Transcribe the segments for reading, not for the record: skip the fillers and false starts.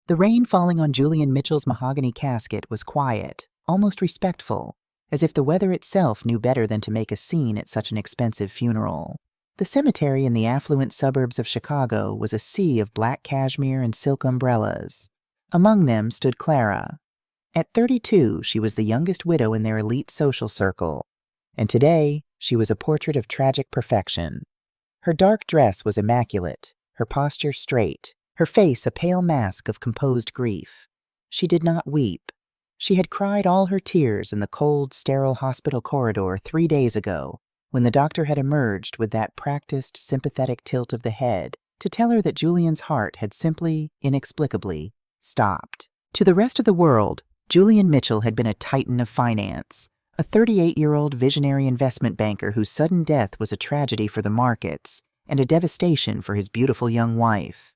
The rain falling on Julian Mitchell's mahogany casket was quiet, almost respectful, as if the weather itself knew better than to make a scene at such an expensive funeral. The cemetery in the affluent suburbs of Chicago was a sea of black cashmere and silk umbrellas. Among them stood Clara. At 32, she was the youngest widow in their elite social circle, and today she was a portrait of tragic perfection. Her dark dress was immaculate, her posture straight, her face a pale mask of composed grief. She did not weep. She had cried all her tears in the cold, sterile hospital corridor 3 days ago, when the doctor had emerged with that practiced, sympathetic tilt of the head to tell her that Julian's heart had simply, inexplicably, stopped. To the rest of the world, Julian Mitchell had been a titan of finance, a 38-year-old visionary investment banker whose sudden death was a tragedy for the markets and a devastation for his beautiful young wife.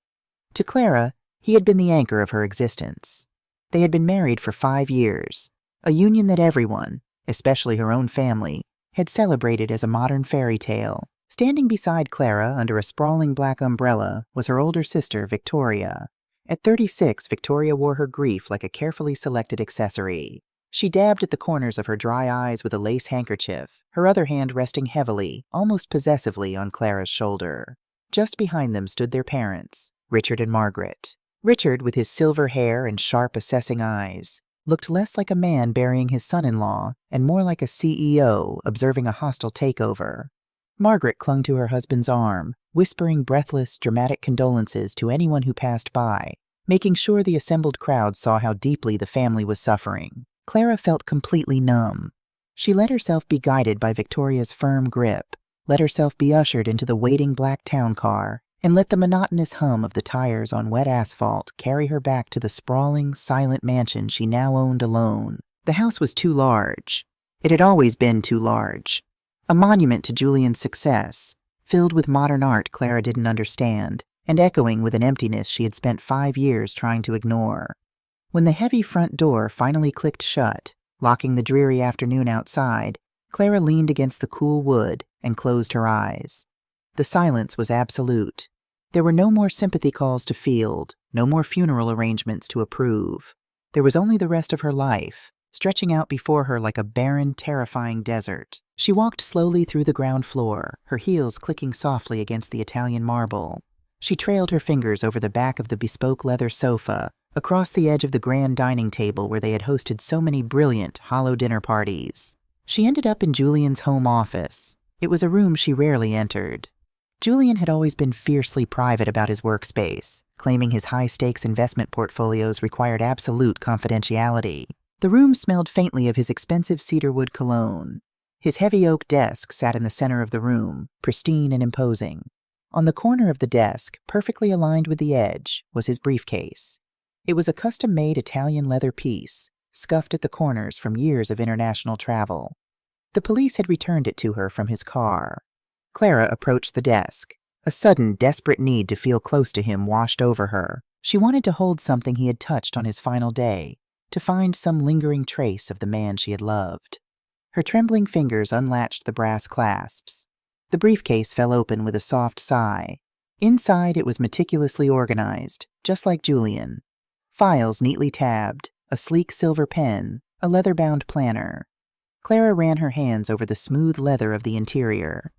To Clara, he had been the anchor of her existence. They had been married for 5 years, a union that everyone, especially her own family, had celebrated as a modern fairy tale. Standing beside Clara under a sprawling black umbrella was her older sister, Victoria. At 36, Victoria wore her grief like a carefully selected accessory. She dabbed at the corners of her dry eyes with a lace handkerchief, her other hand resting heavily, almost possessively, on Clara's shoulder. Just behind them stood their parents, Richard and Margaret. Richard, with his silver hair and sharp, assessing eyes, looked less like a man burying his son-in-law and more like a CEO observing a hostile takeover. Margaret clung to her husband's arm, whispering breathless, dramatic condolences to anyone who passed by, making sure the assembled crowd saw how deeply the family was suffering. Clara felt completely numb. She let herself be guided by Victoria's firm grip, let herself be ushered into the waiting black town car, and let the monotonous hum of the tires on wet asphalt carry her back to the sprawling, silent mansion she now owned alone. The house was too large. It had always been too large. A monument to Julian's success, filled with modern art Clara didn't understand, and echoing with an emptiness she had spent 5 years trying to ignore. When the heavy front door finally clicked shut, locking the dreary afternoon outside, Clara leaned against the cool wood and closed her eyes. The silence was absolute. There were no more sympathy calls to field, no more funeral arrangements to approve. There was only the rest of her life, stretching out before her like a barren, terrifying desert. She walked slowly through the ground floor, her heels clicking softly against the Italian marble. She trailed her fingers over the back of the bespoke leather sofa, across the edge of the grand dining table where they had hosted so many brilliant, hollow dinner parties. She ended up in Julian's home office. It was a room she rarely entered. Julian had always been fiercely private about his workspace, claiming his high-stakes investment portfolios required absolute confidentiality. The room smelled faintly of his expensive cedarwood cologne. His heavy oak desk sat in the center of the room, pristine and imposing. On the corner of the desk, perfectly aligned with the edge, was his briefcase. It was a custom-made Italian leather piece, scuffed at the corners from years of international travel. The police had returned it to her from his car. Clara approached the desk. A sudden, desperate need to feel close to him washed over her. She wanted to hold something he had touched on his final day, to find some lingering trace of the man she had loved. Her trembling fingers unlatched the brass clasps. The briefcase fell open with a soft sigh. Inside, it was meticulously organized, just like Julian. Files neatly tabbed, a sleek silver pen, a leather-bound planner. Clara ran her hands over the smooth leather of the interior.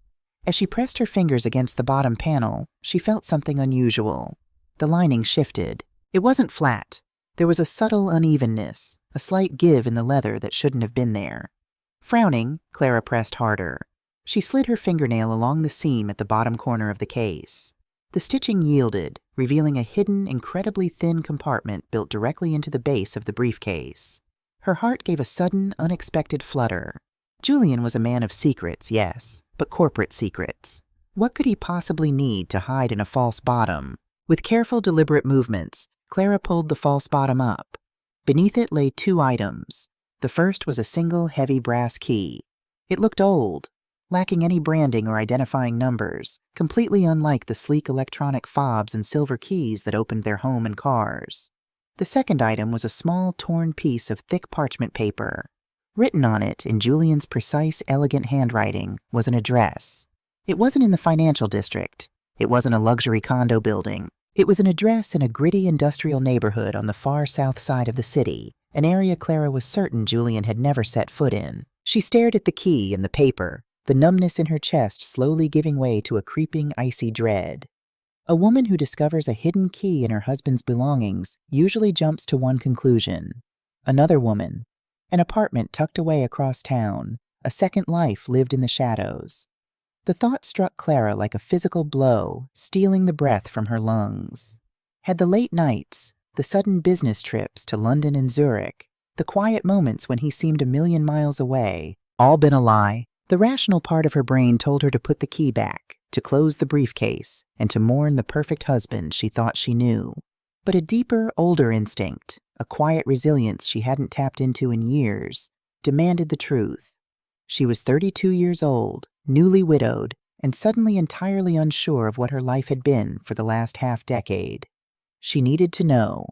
As she pressed her fingers against the bottom panel, she felt something unusual. The lining shifted. It wasn't flat. There was a subtle unevenness, a slight give in the leather that shouldn't have been there. Frowning, Clara pressed harder. She slid her fingernail along the seam at the bottom corner of the case. The stitching yielded, revealing a hidden, incredibly thin compartment built directly into the base of the briefcase. Her heart gave a sudden, unexpected flutter. Julian was a man of secrets, yes, but corporate secrets. What could he possibly need to hide in a false bottom? With careful, deliberate movements, Clara pulled the false bottom up. Beneath it lay 2 items. The first was a single, heavy brass key. It looked old, lacking any branding or identifying numbers, completely unlike the sleek electronic fobs and silver keys that opened their home and cars. The second item was a small, torn piece of thick parchment paper. Written on it, in Julian's precise, elegant handwriting, was an address. It wasn't in the financial district. It wasn't a luxury condo building. It was an address in a gritty industrial neighborhood on the far south side of the city, an area Clara was certain Julian had never set foot in. She stared at the key and the paper, the numbness in her chest slowly giving way to a creeping, icy dread. A woman who discovers a hidden key in her husband's belongings usually jumps to one conclusion. Another woman. An apartment tucked away across town. A second life lived in the shadows. The thought struck Clara like a physical blow, stealing the breath from her lungs. Had the late nights, the sudden business trips to London and Zurich, the quiet moments when he seemed a million miles away, all been a lie? The rational part of her brain told her to put the key back, to close the briefcase, and to mourn the perfect husband she thought she knew. But a deeper, older instinct, a quiet resilience she hadn't tapped into in years, demanded the truth. She was 32 years old, newly widowed, and suddenly entirely unsure of what her life had been for the last half-decade. She needed to know.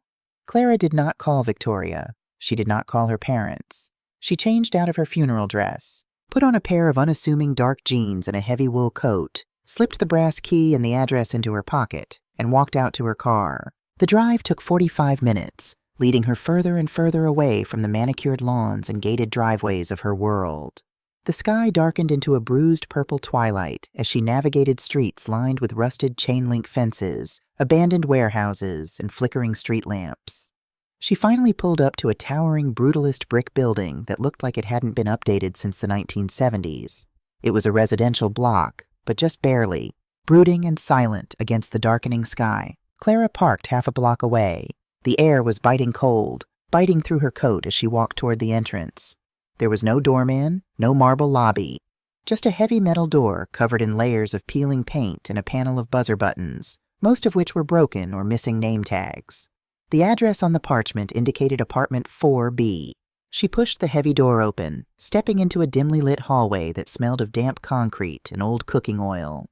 Clara did not call Victoria. She did not call her parents. She changed out of her funeral dress, put on a pair of unassuming dark jeans and a heavy wool coat, slipped the brass key and the address into her pocket, and walked out to her car. The drive took 45 minutes, leading her further and further away from the manicured lawns and gated driveways of her world. The sky darkened into a bruised purple twilight as she navigated streets lined with rusted chain-link fences, abandoned warehouses, and flickering street lamps. She finally pulled up to a towering brutalist brick building that looked like it hadn't been updated since the 1970s. It was a residential block, but just barely, brooding and silent against the darkening sky. Clara parked half a block away. The air was biting cold, biting through her coat as she walked toward the entrance. There was no doorman, no marble lobby, just a heavy metal door covered in layers of peeling paint and a panel of buzzer buttons, most of which were broken or missing name tags. The address on the parchment indicated apartment 4B. She pushed the heavy door open, stepping into a dimly lit hallway that smelled of damp concrete and old cooking oil.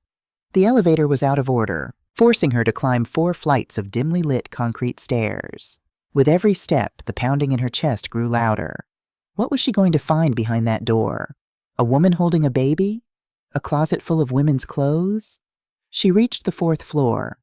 The elevator was out of order, forcing her to climb 4 flights of dimly lit concrete stairs. With every step, the pounding in her chest grew louder. What was she going to find behind that door? A woman holding a baby? A closet full of women's clothes? She reached the 4th floor.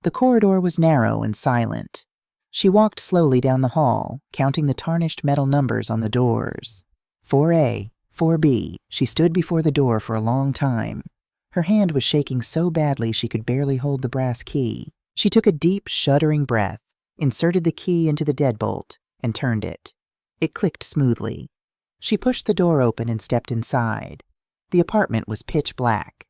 The corridor was narrow and silent. She walked slowly down the hall, counting the tarnished metal numbers on the doors. 4A, 4B. She stood before the door for a long time. Her hand was shaking so badly she could barely hold the brass key. She took a deep, shuddering breath, inserted the key into the deadbolt, and turned it. It clicked smoothly. She pushed the door open and stepped inside. The apartment was pitch black.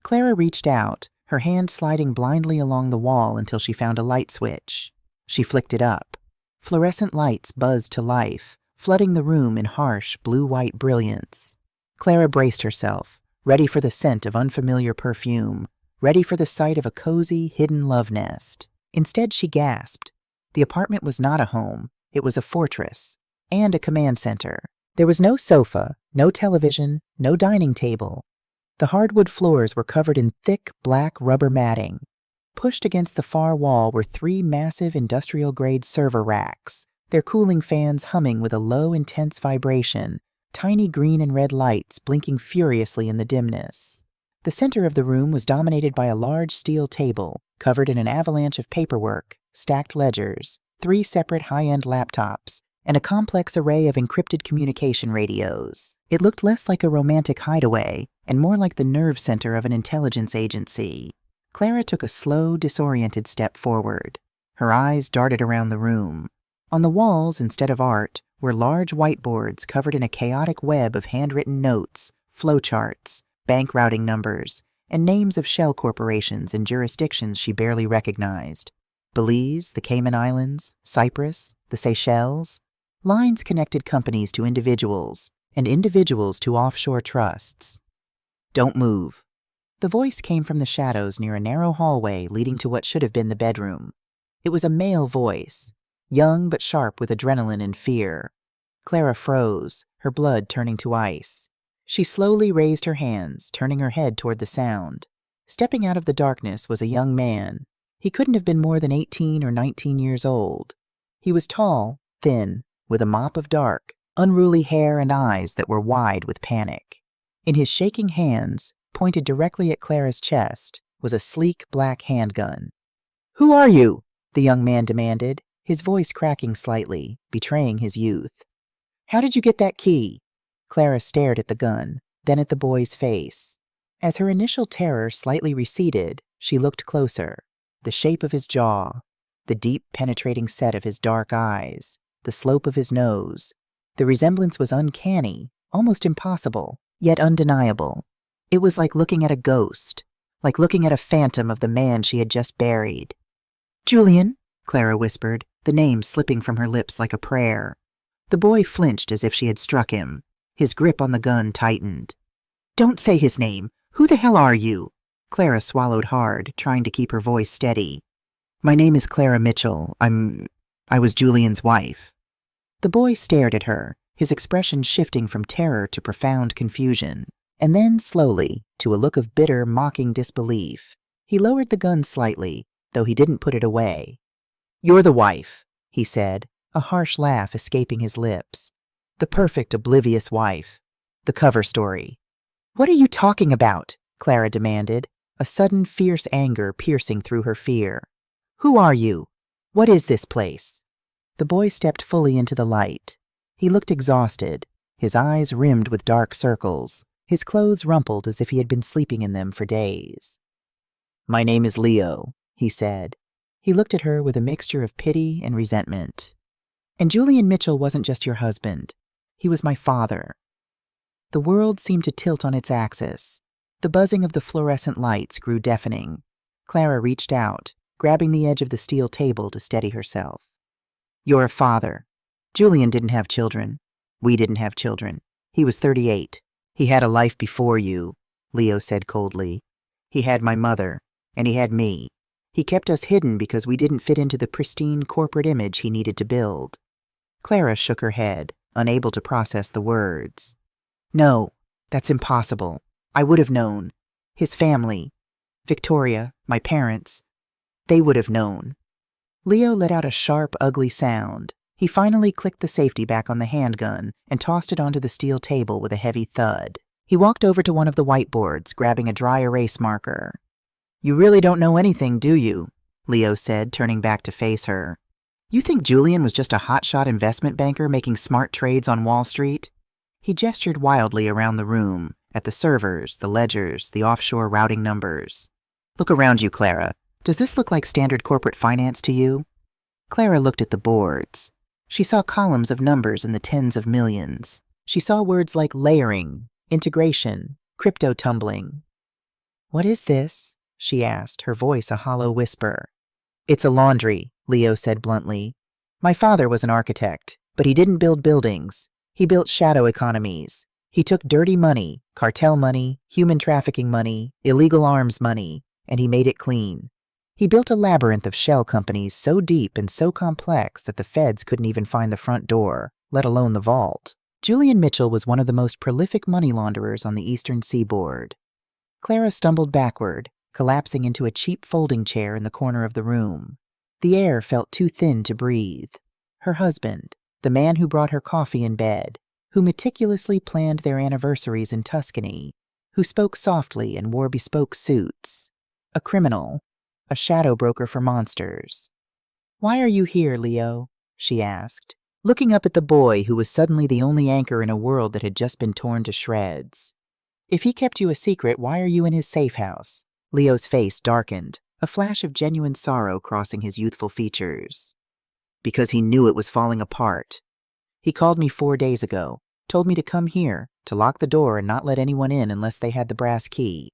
Clara reached out, her hand sliding blindly along the wall until she found a light switch. She flicked it up. Fluorescent lights buzzed to life, flooding the room in harsh, blue-white brilliance. Clara braced herself, ready for the scent of unfamiliar perfume, ready for the sight of a cozy, hidden love nest. Instead, she gasped. The apartment was not a home. It was a fortress. And a command center. There was no sofa, no television, no dining table. The hardwood floors were covered in thick, black rubber matting. Pushed against the far wall were 3 massive industrial-grade server racks, their cooling fans humming with a low, intense vibration, tiny green and red lights blinking furiously in the dimness. The center of the room was dominated by a large steel table, covered in an avalanche of paperwork, stacked ledgers, 3 separate high-end laptops, and a complex array of encrypted communication radios. It looked less like a romantic hideaway and more like the nerve center of an intelligence agency. Clara took a slow, disoriented step forward. Her eyes darted around the room. On the walls, instead of art, were large whiteboards covered in a chaotic web of handwritten notes, flowcharts, bank routing numbers, and names of shell corporations in jurisdictions she barely recognized. Belize, the Cayman Islands, Cyprus, the Seychelles. Lines connected companies to individuals, and individuals to offshore trusts. "Don't move." The voice came from the shadows near a narrow hallway leading to what should have been the bedroom. It was a male voice, young but sharp with adrenaline and fear. Clara froze, her blood turning to ice. She slowly raised her hands, turning her head toward the sound. Stepping out of the darkness was a young man. He couldn't have been more than 18 or 19 years old. He was tall, thin, with a mop of dark, unruly hair and eyes that were wide with panic. In his shaking hands, pointed directly at Clara's chest, was a sleek black handgun. Who are you? The young man demanded, his voice cracking slightly, betraying his youth. How did you get that key? Clara stared at the gun, then at the boy's face. As her initial terror slightly receded, she looked closer. The shape of his jaw, the deep, penetrating set of his dark eyes, the slope of his nose. The resemblance was uncanny, almost impossible, yet undeniable. It was like looking at a ghost, like looking at a phantom of the man she had just buried. Julian, Clara whispered, the name slipping from her lips like a prayer. The boy flinched as if she had struck him. His grip on the gun tightened. Don't say his name. Who the hell are you? Clara swallowed hard, trying to keep her voice steady. My name is Clara Mitchell. I was Julian's wife. The boy stared at her, his expression shifting from terror to profound confusion, and then, slowly, to a look of bitter, mocking disbelief. He lowered the gun slightly, though he didn't put it away. You're the wife, he said, a harsh laugh escaping his lips. The perfect, oblivious wife. The cover story. What are you talking about? Clara demanded, a sudden, fierce anger piercing through her fear. Who are you? What is this place? The boy stepped fully into the light. He looked exhausted, his eyes rimmed with dark circles, his clothes rumpled as if he had been sleeping in them for days. My name is Leo, he said. He looked at her with a mixture of pity and resentment. And Julian Mitchell wasn't just your husband. He was my father. The world seemed to tilt on its axis. The buzzing of the fluorescent lights grew deafening. Clara reached out, grabbing the edge of the steel table to steady herself. You're a father. Julian didn't have children. We didn't have children. He was 38. He had a life before you, Leo said coldly. He had my mother, and he had me. He kept us hidden because we didn't fit into the pristine corporate image he needed to build. Clara shook her head, unable to process the words. No, that's impossible. I would have known. His family, Victoria, my parents, they would have known. Leo let out a sharp, ugly sound. He finally clicked the safety back on the handgun and tossed it onto the steel table with a heavy thud. He walked over to one of the whiteboards, grabbing a dry erase marker. You really don't know anything, do you? Leo said, turning back to face her. You think Julian was just a hotshot investment banker making smart trades on Wall Street? He gestured wildly around the room, at the servers, the ledgers, the offshore routing numbers. Look around you, Clara. Does this look like standard corporate finance to you? Clara looked at the boards. She saw columns of numbers in the tens of millions. She saw words like layering, integration, crypto tumbling. What is this? She asked, her voice a hollow whisper. It's a laundry, Leo said bluntly. My father was an architect, but he didn't build buildings. He built shadow economies. He took dirty money, cartel money, human trafficking money, illegal arms money, and he made it clean. He built a labyrinth of shell companies so deep and so complex that the feds couldn't even find the front door, let alone the vault. Julian Mitchell was one of the most prolific money launderers on the eastern seaboard. Clara stumbled backward, collapsing into a cheap folding chair in the corner of the room. The air felt too thin to breathe. Her husband, the man who brought her coffee in bed, who meticulously planned their anniversaries in Tuscany, who spoke softly and wore bespoke suits. A criminal, a shadow broker for monsters. Why are you here, Leo? She asked, looking up at the boy who was suddenly the only anchor in a world that had just been torn to shreds. If he kept you a secret, why are you in his safe house? Leo's face darkened, a flash of genuine sorrow crossing his youthful features. Because he knew it was falling apart. He called me 4 days ago, told me to come here, to lock the door and not let anyone in unless they had the brass key.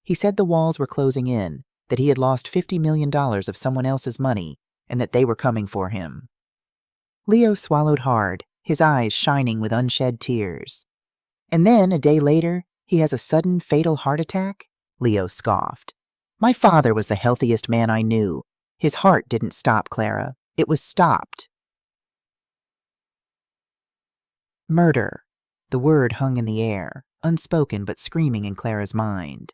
He said the walls were closing in, that he had lost $50 million of someone else's money, and that they were coming for him. Leo swallowed hard, his eyes shining with unshed tears. And then, a day later, he has a sudden, fatal heart attack? Leo scoffed. My father was the healthiest man I knew. His heart didn't stop, Clara. It was stopped. Murder. The word hung in the air, unspoken but screaming in Clara's mind.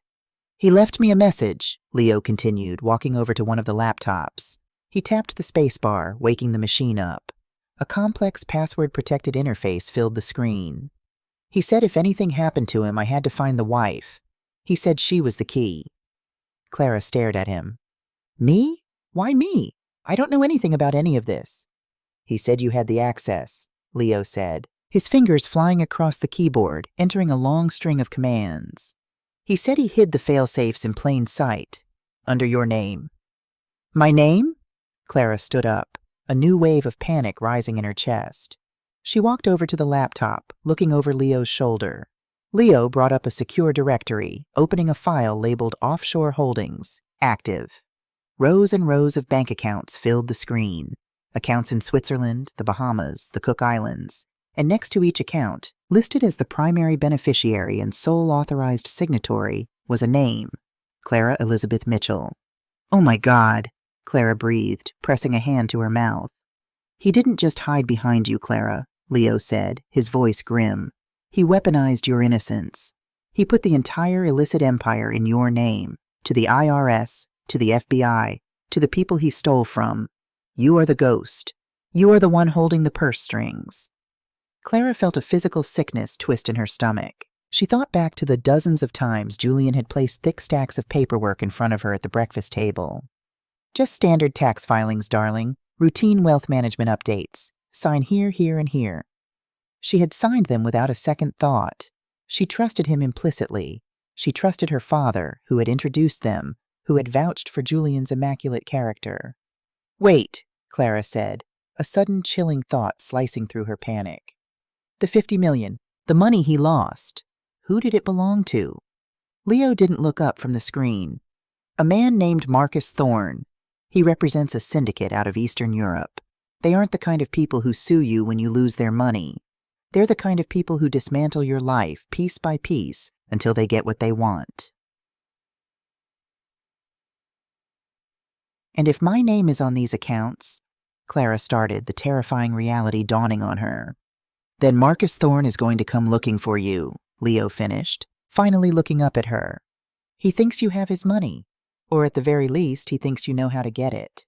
He left me a message, Leo continued, walking over to one of the laptops. He tapped the spacebar, waking the machine up. A complex password-protected interface filled the screen. He said if anything happened to him, I had to find the wife. He said she was the key. Clara stared at him. Me? Why me? I don't know anything about any of this. He said you had the access, Leo said, his fingers flying across the keyboard, entering a long string of commands. He said he hid the failsafes in plain sight, under your name. My name? Clara stood up, a new wave of panic rising in her chest. She walked over to the laptop, looking over Leo's shoulder. Leo brought up a secure directory, opening a file labeled Offshore Holdings, Active. Rows and rows of bank accounts filled the screen. Accounts in Switzerland, the Bahamas, the Cook Islands, and next to each account, listed as the primary beneficiary and sole authorized signatory, was a name, Clara Elizabeth Mitchell. Oh my God, Clara breathed, pressing a hand to her mouth. He didn't just hide behind you, Clara, Leo said, his voice grim. He weaponized your innocence. He put the entire illicit empire in your name, to the IRS, to the FBI, to the people he stole from. You are the ghost. You are the one holding the purse strings. Clara felt a physical sickness twist in her stomach. She thought back to the dozens of times Julian had placed thick stacks of paperwork in front of her at the breakfast table. Just standard tax filings, darling. Routine wealth management updates. Sign here, here, and here. She had signed them without a second thought. She trusted him implicitly. She trusted her father, who had introduced them, who had vouched for Julian's immaculate character. Wait, Clara said, a sudden chilling thought slicing through her panic. The $50 million, the money he lost. Who did it belong to? Leo didn't look up from the screen. A man named Marcus Thorne. He represents a syndicate out of Eastern Europe. They aren't the kind of people who sue you when you lose their money. They're the kind of people who dismantle your life piece by piece until they get what they want. And if my name is on these accounts, Clara started, the terrifying reality dawning on her. Then Marcus Thorne is going to come looking for you, Leo finished, finally looking up at her. He thinks you have his money, or at the very least, he thinks you know how to get it.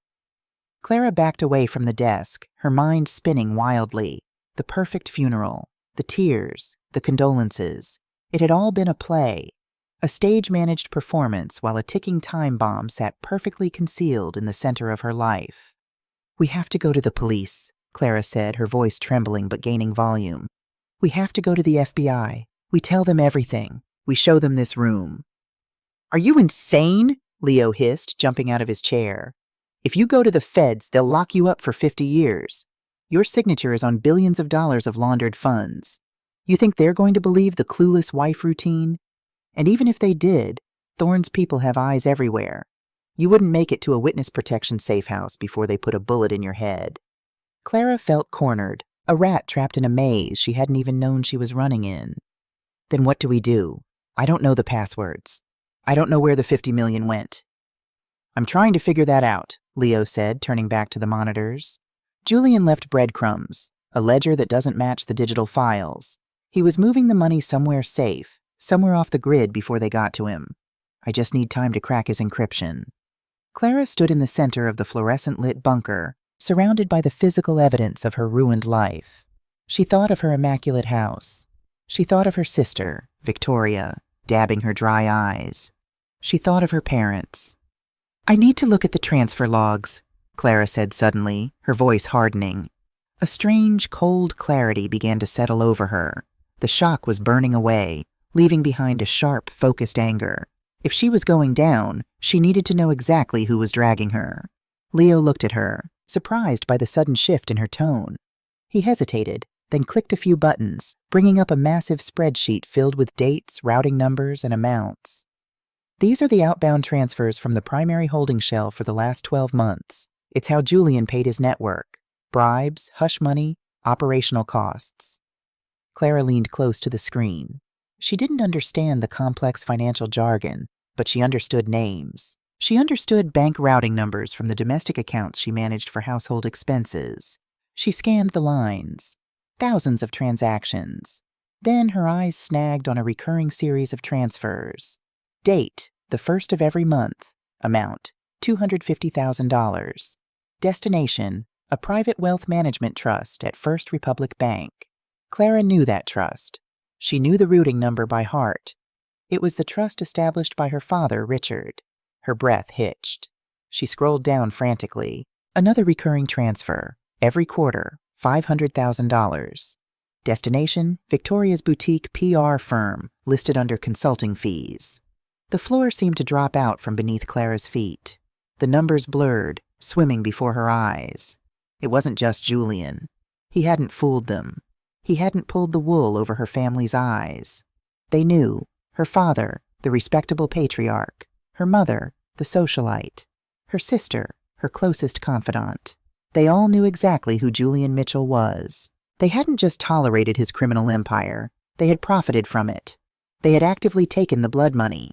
Clara backed away from the desk, her mind spinning wildly. The perfect funeral, the tears, the condolences. It had all been a play, a stage-managed performance while a ticking time bomb sat perfectly concealed in the center of her life. We have to go to the police, Clara said, her voice trembling but gaining volume. We have to go to the FBI. We tell them everything. We show them this room. Are you insane? Leo hissed, jumping out of his chair. If you go to the feds, they'll lock you up for 50 years. Your signature is on billions of dollars of laundered funds. You think they're going to believe the clueless wife routine? And even if they did, Thorne's people have eyes everywhere. You wouldn't make it to a witness protection safe house before they put a bullet in your head. Clara felt cornered, a rat trapped in a maze she hadn't even known she was running in. Then what do we do? I don't know the passwords. I don't know where the $50 million went. I'm trying to figure that out, Leo said, turning back to the monitors. Julian left breadcrumbs, a ledger that doesn't match the digital files. He was moving the money somewhere safe, somewhere off the grid before they got to him. I just need time to crack his encryption. Clara stood in the center of the fluorescent-lit bunker, surrounded by the physical evidence of her ruined life. She thought of her immaculate house. She thought of her sister, Victoria, dabbing her dry eyes. She thought of her parents. I need to look at the transfer logs, Clara said suddenly, her voice hardening. A strange, cold clarity began to settle over her. The shock was burning away, leaving behind a sharp, focused anger. If she was going down, she needed to know exactly who was dragging her. Leo looked at her, surprised by the sudden shift in her tone. He hesitated, then clicked a few buttons, bringing up a massive spreadsheet filled with dates, routing numbers, and amounts. These are the outbound transfers from the primary holding shell for the last 12 months. It's how Julian paid his network. Bribes, hush money, operational costs. Clara leaned close to the screen. She didn't understand the complex financial jargon, but she understood names. She understood bank routing numbers from the domestic accounts she managed for household expenses. She scanned the lines. Thousands of transactions. Then her eyes snagged on a recurring series of transfers. Date, the first of every month. Amount, $250,000. Destination, a private wealth management trust at First Republic Bank. Clara knew that trust. She knew the routing number by heart. It was the trust established by her father, Richard. Her breath hitched. She scrolled down frantically. Another recurring transfer. Every quarter, $500,000. Destination, Victoria's boutique PR firm, listed under consulting fees. The floor seemed to drop out from beneath Clara's feet. The numbers blurred, swimming before her eyes. It wasn't just Julian. He hadn't fooled them. He hadn't pulled the wool over her family's eyes. They knew. Her father, the respectable patriarch. Her mother, the socialite. Her sister, her closest confidant. They all knew exactly who Julian Mitchell was. They hadn't just tolerated his criminal empire. They had profited from it. They had actively taken the blood money.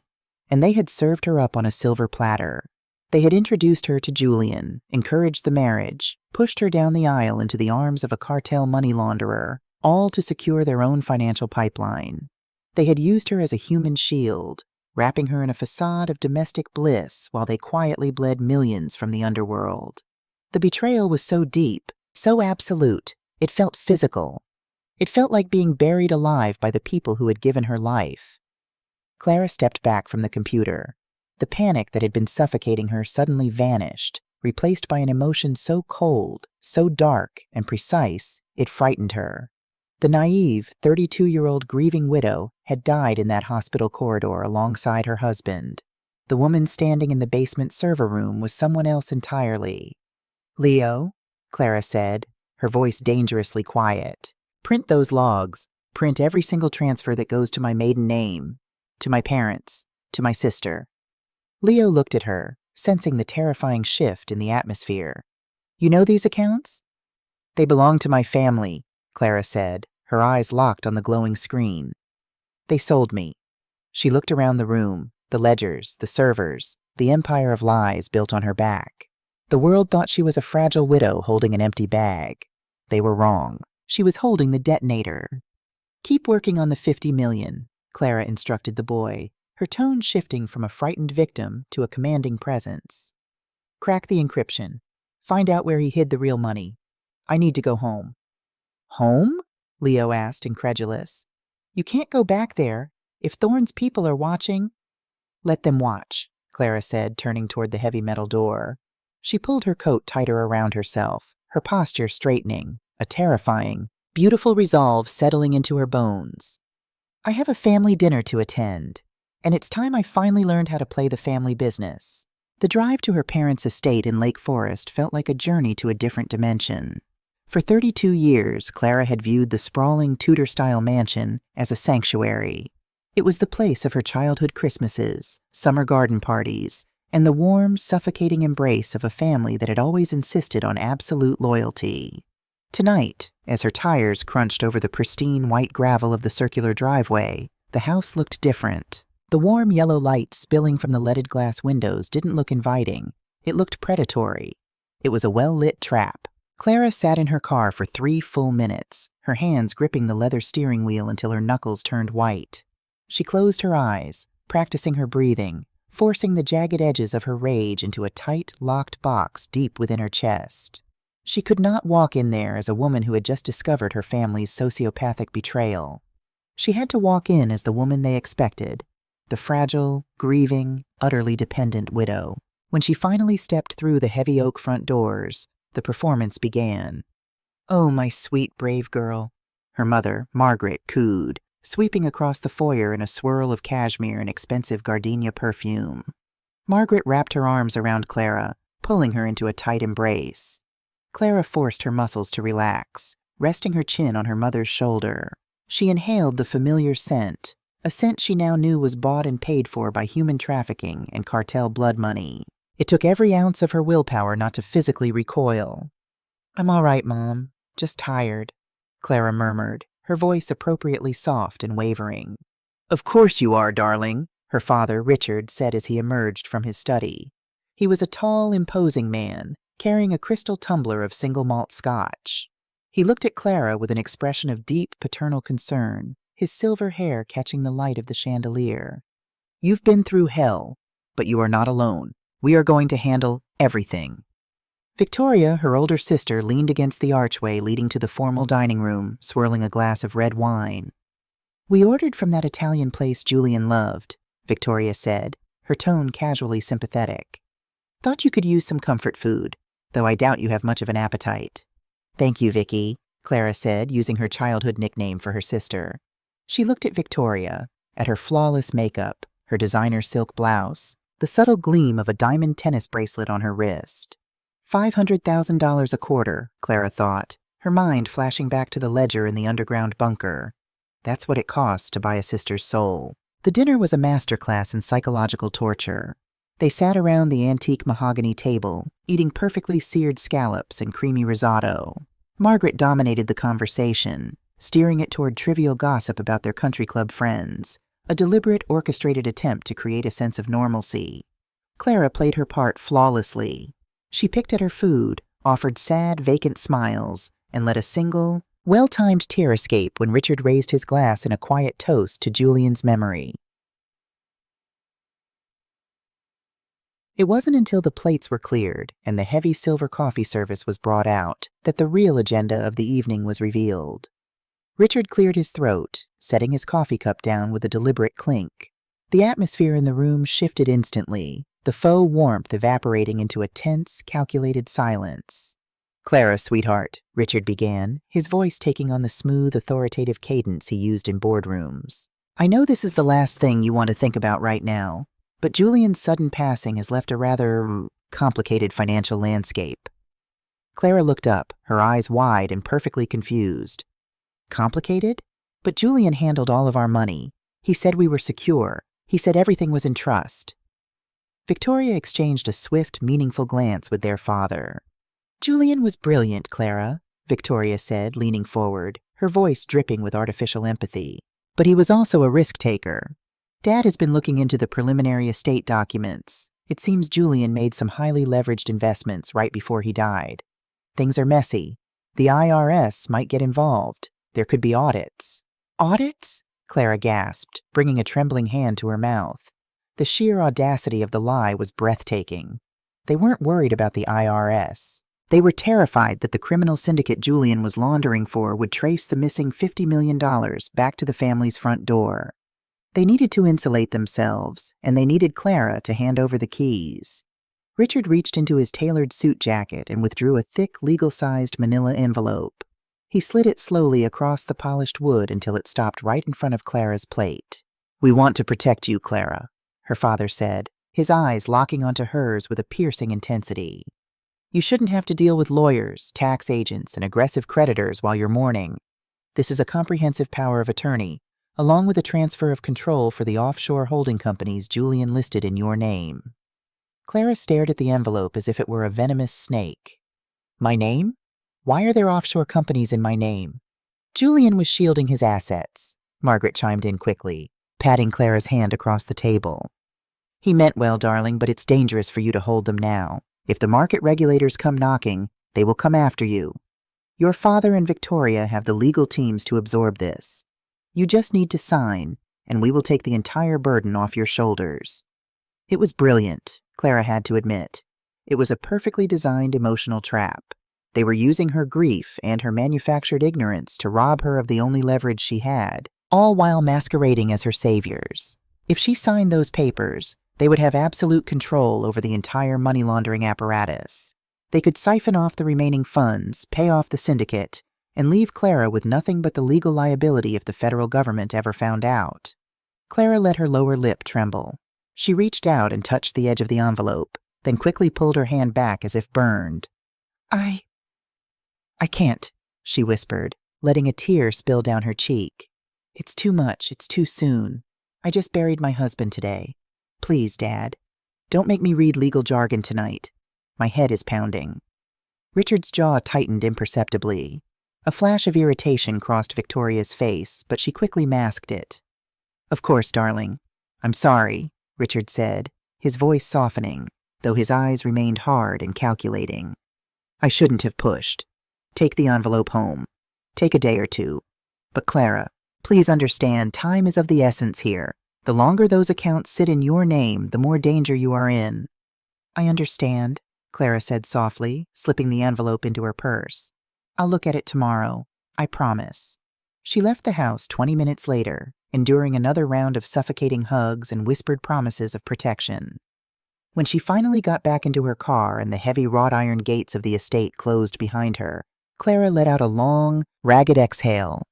And they had served her up on a silver platter. They had introduced her to Julian, encouraged the marriage, pushed her down the aisle into the arms of a cartel money launderer, all to secure their own financial pipeline. They had used her as a human shield, wrapping her in a facade of domestic bliss while they quietly bled millions from the underworld. The betrayal was so deep, so absolute, it felt physical. It felt like being buried alive by the people who had given her life. Clara stepped back from the computer. The panic that had been suffocating her suddenly vanished, replaced by an emotion so cold, so dark and precise, it frightened her. The naive, 32-year-old grieving widow had died in that hospital corridor alongside her husband. The woman standing in the basement server room was someone else entirely. "Leo," Clara said, her voice dangerously quiet. "Print those logs. Print every single transfer that goes to my maiden name, to my parents, to my sister." Leo looked at her, sensing the terrifying shift in the atmosphere. "You know these accounts?" "They belong to my family," Clara said, her eyes locked on the glowing screen. "They sold me." She looked around the room, the ledgers, the servers, the empire of lies built on her back. The world thought she was a fragile widow holding an empty bag. They were wrong. She was holding the detonator. "Keep working on the 50 million, Clara instructed the boy, her tone shifting from a frightened victim to a commanding presence. "Crack the encryption. Find out where he hid the real money. I need to go home." "Home?" Leo asked, incredulous. "You can't go back there. If Thorne's people are watching—" "Let them watch," Clara said, turning toward the heavy metal door. She pulled her coat tighter around herself, her posture straightening, a terrifying, beautiful resolve settling into her bones. "I have a family dinner to attend, and it's time I finally learned how to play the family business." The drive to her parents' estate in Lake Forest felt like a journey to a different dimension. For 32 years, Clara had viewed the sprawling Tudor-style mansion as a sanctuary. It was the place of her childhood Christmases, summer garden parties, and the warm, suffocating embrace of a family that had always insisted on absolute loyalty. Tonight, as her tires crunched over the pristine white gravel of the circular driveway, the house looked different. The warm yellow light spilling from the leaded glass windows didn't look inviting. It looked predatory. It was a well-lit trap. Clara sat in her car for 3 full minutes, her hands gripping the leather steering wheel until her knuckles turned white. She closed her eyes, practicing her breathing, forcing the jagged edges of her rage into a tight, locked box deep within her chest. She could not walk in there as a woman who had just discovered her family's sociopathic betrayal. She had to walk in as the woman they expected, the fragile, grieving, utterly dependent widow. When she finally stepped through the heavy oak front doors, the performance began. "Oh, my sweet, brave girl," her mother, Margaret, cooed, sweeping across the foyer in a swirl of cashmere and expensive gardenia perfume. Margaret wrapped her arms around Clara, pulling her into a tight embrace. Clara forced her muscles to relax, resting her chin on her mother's shoulder. She inhaled the familiar scent, a scent she now knew was bought and paid for by human trafficking and cartel blood money. It took every ounce of her willpower not to physically recoil. "I'm all right, Mom. Just tired," Clara murmured, her voice appropriately soft and wavering. "Of course you are, darling," her father, Richard, said as he emerged from his study. He was a tall, imposing man, carrying a crystal tumbler of single malt scotch. He looked at Clara with an expression of deep paternal concern, his silver hair catching the light of the chandelier. "You've been through hell, but you are not alone. We are going to handle everything." Victoria, her older sister, leaned against the archway leading to the formal dining room, swirling a glass of red wine. "We ordered from that Italian place Julian loved," Victoria said, her tone casually sympathetic. Thought you could use some comfort food, though I doubt you have much of an appetite. Thank you, Vicky, Clara said, using her childhood nickname for her sister. She looked at Victoria, at her flawless makeup, her designer silk blouse, the subtle gleam of a diamond tennis bracelet on her wrist. $500,000 a quarter, Clara thought, her mind flashing back to the ledger in the underground bunker. That's what it costs to buy a sister's soul. The dinner was a masterclass in psychological torture. They sat around the antique mahogany table, eating perfectly seared scallops and creamy risotto. Margaret dominated the conversation, steering it toward trivial gossip about their country club friends, a deliberate, orchestrated attempt to create a sense of normalcy. Clara played her part flawlessly. She picked at her food, offered sad, vacant smiles, and let a single, well-timed tear escape when Richard raised his glass in a quiet toast to Julian's memory. It wasn't until the plates were cleared and the heavy silver coffee service was brought out that the real agenda of the evening was revealed. Richard cleared his throat, setting his coffee cup down with a deliberate clink. The atmosphere in the room shifted instantly, the faux warmth evaporating into a tense, calculated silence. "Clara, sweetheart," Richard began, his voice taking on the smooth, authoritative cadence he used in boardrooms. "I know this is the last thing you want to think about right now, but Julian's sudden passing has left a rather complicated financial landscape." Clara looked up, her eyes wide and perfectly confused. "Complicated? But Julian handled all of our money. He said we were secure. He said everything was in trust." Victoria exchanged a swift, meaningful glance with their father. "Julian was brilliant, Clara," Victoria said, leaning forward, her voice dripping with artificial empathy. "But he was also a risk-taker. Dad has been looking into the preliminary estate documents. It seems Julian made some highly leveraged investments right before he died. Things are messy. The IRS might get involved. There could be audits." "Audits?" Clara gasped, bringing a trembling hand to her mouth. The sheer audacity of the lie was breathtaking. They weren't worried about the IRS. They were terrified that the criminal syndicate Julian was laundering for would trace the missing $50 million back to the family's front door. They needed to insulate themselves, and they needed Clara to hand over the keys. Richard reached into his tailored suit jacket and withdrew a thick, legal-sized manila envelope. He slid it slowly across the polished wood until it stopped right in front of Clara's plate. "We want to protect you, Clara," her father said, his eyes locking onto hers with a piercing intensity. "You shouldn't have to deal with lawyers, tax agents, and aggressive creditors while you're mourning. This is a comprehensive power of attorney, along with a transfer of control for the offshore holding companies Julian listed in your name." Clara stared at the envelope as if it were a venomous snake. "My name? Why are there offshore companies in my name?" "Julian was shielding his assets," Margaret chimed in quickly, patting Clara's hand across the table. "He meant well, darling, but it's dangerous for you to hold them now. If the market regulators come knocking, they will come after you. Your father and Victoria have the legal teams to absorb this. You just need to sign, and we will take the entire burden off your shoulders." It was brilliant, Clara had to admit. It was a perfectly designed emotional trap. They were using her grief and her manufactured ignorance to rob her of the only leverage she had, all while masquerading as her saviors. If she signed those papers, they would have absolute control over the entire money laundering apparatus. They could siphon off the remaining funds, pay off the syndicate, and leave Clara with nothing but the legal liability if the federal government ever found out. Clara let her lower lip tremble. She reached out and touched the edge of the envelope, then quickly pulled her hand back as if burned. I can't," she whispered, letting a tear spill down her cheek. "It's too much. It's too soon. I just buried my husband today. Please, Dad, don't make me read legal jargon tonight. My head is pounding." Richard's jaw tightened imperceptibly. A flash of irritation crossed Victoria's face, but she quickly masked it. "Of course, darling. I'm sorry," Richard said, his voice softening, though his eyes remained hard and calculating. "I shouldn't have pushed. Take the envelope home. Take a day or two. But Clara, please understand, time is of the essence here. The longer those accounts sit in your name, the more danger you are in." "I understand," Clara said softly, slipping the envelope into her purse. "I'll look at it tomorrow. I promise." She left the house 20 minutes later, enduring another round of suffocating hugs and whispered promises of protection. When she finally got back into her car and the heavy wrought iron gates of the estate closed behind her, Clara let out a long, ragged exhale.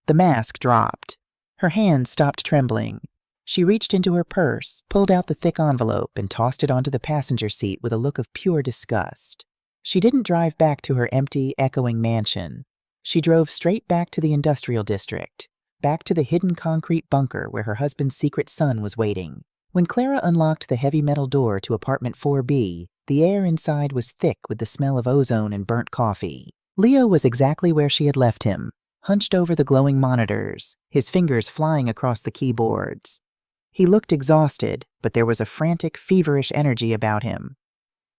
The mask dropped. Her hands stopped trembling. She reached into her purse, pulled out the thick envelope, and tossed it onto the passenger seat with a look of pure disgust. She didn't drive back to her empty, echoing mansion. She drove straight back to the industrial district, back to the hidden concrete bunker where her husband's secret son was waiting. When Clara unlocked the heavy metal door to apartment 4B, the air inside was thick with the smell of ozone and burnt coffee. Leo was exactly where she had left him, hunched over the glowing monitors, his fingers flying across the keyboards. He looked exhausted, but there was a frantic, feverish energy about him.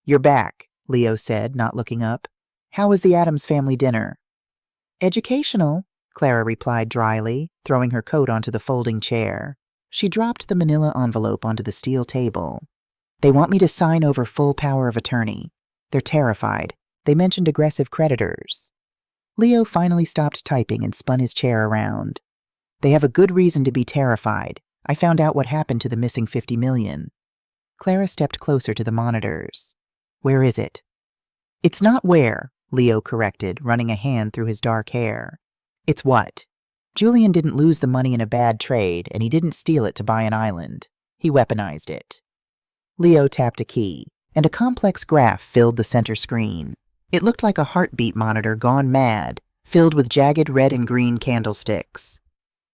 "You're back," Leo said, not looking up. "How was the Addams family dinner?" "Educational," Clara replied dryly, throwing her coat onto the folding chair. She dropped the manila envelope onto the steel table. "They want me to sign over full power of attorney. They're terrified. They mentioned aggressive creditors." Leo finally stopped typing and spun his chair around. "They have a good reason to be terrified. I found out what happened to the missing $50 million. Clara stepped closer to the monitors. "Where is it?" "It's not where," Leo corrected, running a hand through his dark hair. "It's what. Julian didn't lose the money in a bad trade, and he didn't steal it to buy an island. He weaponized it." Leo tapped a key, and a complex graph filled the center screen. It looked like a heartbeat monitor gone mad, filled with jagged red and green candlesticks.